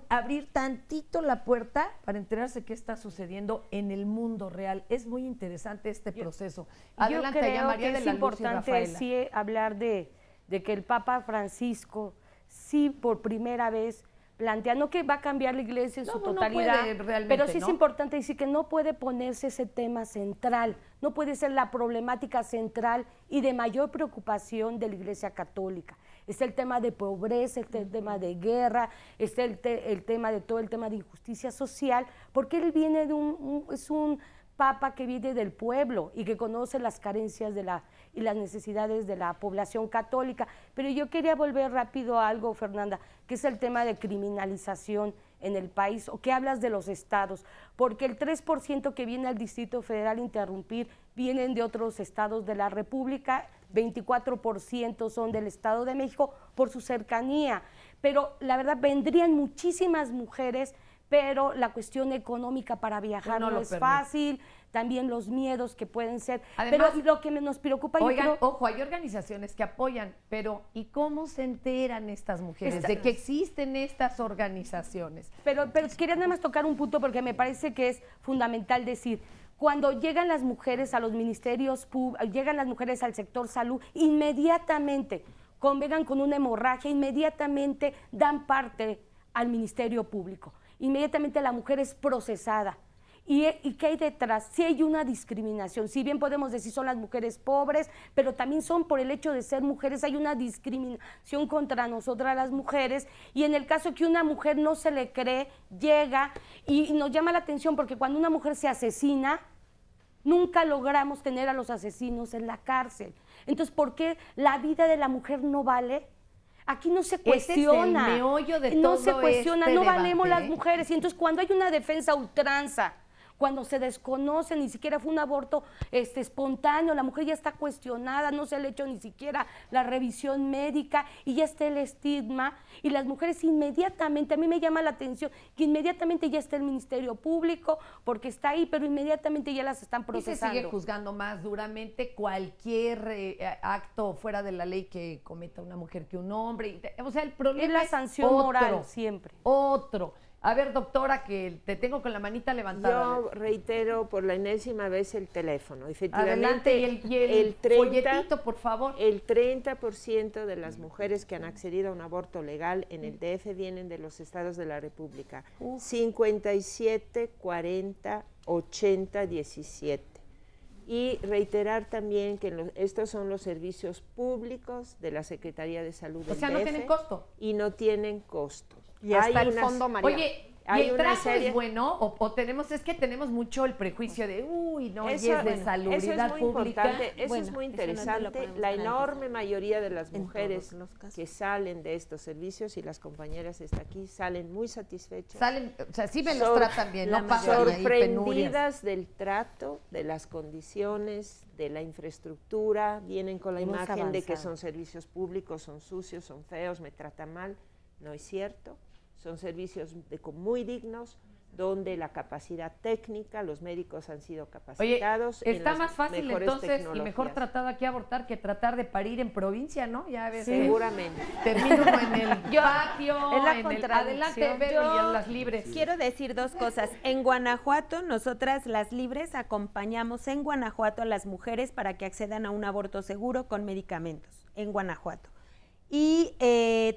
Speaker 2: abrir tantito la puerta para enterarse qué está sucediendo en el mundo real. Es muy interesante este proceso. Adelante,
Speaker 13: yo creo
Speaker 2: María
Speaker 13: que
Speaker 2: de la
Speaker 13: es importante sí hablar de que el Papa Francisco sí por primera vez plantea, no que va a cambiar la iglesia en su totalidad, pero sí es importante decir que no puede ponerse ese tema central, no puede ser la problemática central y de mayor preocupación de la Iglesia Católica. Está el tema de pobreza, está el tema de guerra, está el tema de todo el tema de injusticia social, porque él viene de es un Papa que viene del pueblo y que conoce las carencias y las necesidades de la población católica. Pero yo quería volver rápido a algo, Fernanda, que es el tema de criminalización en el país, o que hablas de los estados, porque el 3% que viene al Distrito Federal a interrumpir vienen de otros estados de la República, 24% son del Estado de México por su cercanía, pero la verdad vendrían muchísimas mujeres, pero la cuestión económica para viajar no es fácil, también los miedos que pueden ser. Además, pero lo que nos preocupa...
Speaker 2: Ojo, hay organizaciones que apoyan, pero ¿y cómo se enteran estas mujeres de que existen estas organizaciones?
Speaker 13: Pero quería nada más tocar un punto porque me parece que es fundamental decir, cuando llegan las mujeres a los ministerios públicos, llegan las mujeres al sector salud, inmediatamente convengan con una hemorragia, inmediatamente dan parte al Ministerio Público. Inmediatamente la mujer es procesada. ¿Y qué hay detrás? Sí hay una discriminación, si bien podemos decir son las mujeres pobres, pero también son por el hecho de ser mujeres, hay una discriminación contra nosotras las mujeres, y en el caso que una mujer no se le cree, llega y nos llama la atención porque cuando una mujer se asesina, nunca logramos tener a los asesinos en la cárcel. Entonces, ¿por qué la vida de la mujer no vale? Aquí no se cuestiona,
Speaker 2: ese es el meollo de
Speaker 13: no se cuestiona, no
Speaker 2: debate,
Speaker 13: valemos las mujeres. Y entonces cuando hay una defensa a ultranza, cuando se desconoce, ni siquiera fue un aborto espontáneo, la mujer ya está cuestionada, no se le ha hecho ni siquiera la revisión médica y ya está el estigma, y las mujeres inmediatamente, a mí me llama la atención que inmediatamente ya está el Ministerio Público, porque está ahí, pero inmediatamente ya las están procesando.
Speaker 2: Y se sigue juzgando más duramente cualquier acto fuera de la ley que cometa una mujer que un hombre. O sea, el problema
Speaker 13: es la sanción moral siempre.
Speaker 2: A ver, doctora, que te tengo con la manita levantada.
Speaker 11: Yo reitero por la enésima vez el teléfono. Efectivamente,
Speaker 2: adelante, y el folletito, por favor.
Speaker 11: El 30% de las mujeres que han accedido a un aborto legal en el DF vienen de los estados de la República. 57, 40, 80, 17. Y reiterar también que estos son los servicios públicos de la Secretaría de Salud del DF.
Speaker 2: O sea, no tienen costo.
Speaker 11: Y no tienen costo.
Speaker 10: Y está el Fondo María.
Speaker 2: Oye, ¿Y el trato es bueno o tenemos mucho el prejuicio de, no,
Speaker 11: eso,
Speaker 2: y es de salubridad pública?
Speaker 11: Eso es muy interesante. La enorme mayoría de las mujeres que salen de estos servicios, y las compañeras están aquí, salen muy satisfechas.
Speaker 2: Salen, o sea, sí me los tratan bien, no pasan ahí
Speaker 11: sorprendidas del trato, de las condiciones, de la infraestructura, vienen con la imagen de que son servicios públicos, son sucios, son feos, me tratan mal. No es cierto. Son servicios muy dignos, donde la capacidad técnica, los médicos han sido capacitados.
Speaker 2: Oye, está más fácil entonces y mejor tratado aquí abortar que tratar de parir en provincia, ¿no? Ya ves,
Speaker 11: seguramente.
Speaker 2: Termino en el patio, en el adelante, y en las libres.
Speaker 12: Quiero decir dos cosas. En Guanajuato, nosotras las libres acompañamos en Guanajuato a las mujeres para que accedan a un aborto seguro con medicamentos, en Guanajuato. Y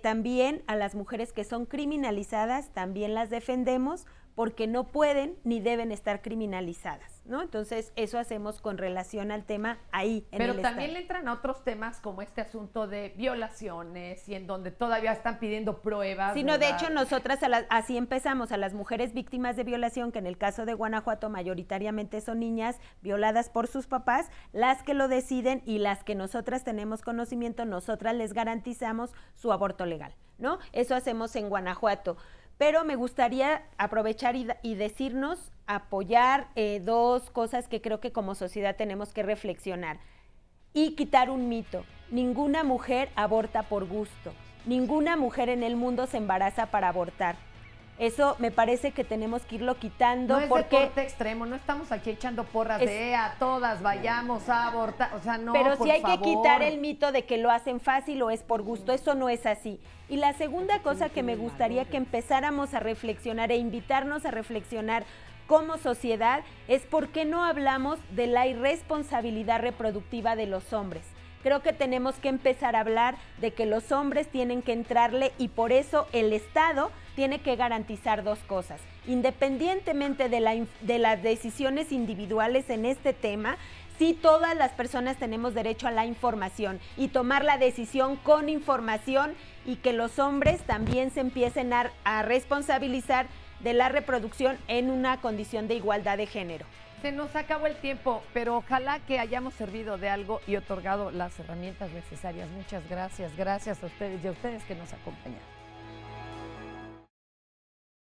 Speaker 12: también a las mujeres que son criminalizadas, también las defendemos porque no pueden ni deben estar criminalizadas, ¿no? Entonces, eso hacemos con relación al tema ahí, en el
Speaker 2: Pero también
Speaker 12: estado.
Speaker 2: le entran a otros temas como este asunto de violaciones y en donde todavía están pidiendo pruebas.
Speaker 12: Sí, no, de hecho, nosotras así empezamos, a las mujeres víctimas de violación, que en el caso de Guanajuato mayoritariamente son niñas violadas por sus papás, las que lo deciden y las que nosotras tenemos conocimiento, nosotras les garantizamos su aborto legal, ¿no? Eso hacemos en Guanajuato. Pero me gustaría aprovechar y decirnos, apoyar dos cosas que creo que como sociedad tenemos que reflexionar y quitar un mito. Ninguna mujer aborta por gusto. Ninguna mujer en el mundo se embaraza para abortar. Eso me parece que tenemos que irlo quitando.
Speaker 2: No es deporte extremo, no estamos aquí echando porras de a todas vayamos a abortar, o sea, no,
Speaker 12: pero
Speaker 2: por
Speaker 12: sí hay
Speaker 2: favor.
Speaker 12: que quitar el mito de que lo hacen fácil o es por gusto, eso no es así. Y la segunda cosa que me gustaría que empezáramos a reflexionar e invitarnos a reflexionar como sociedad es por qué no hablamos de la irresponsabilidad reproductiva de los hombres. Creo que tenemos que empezar a hablar de que los hombres tienen que entrarle y por eso el Estado tiene que garantizar dos cosas. Independientemente de las decisiones individuales en este tema, sí todas las personas tenemos derecho a la información y tomar la decisión con información y que los hombres también se empiecen a responsabilizar de la reproducción en una condición de igualdad de género.
Speaker 2: Se nos acabó el tiempo, pero ojalá que hayamos servido de algo y otorgado las herramientas necesarias. Muchas gracias. Gracias a ustedes y a ustedes que nos acompañaron.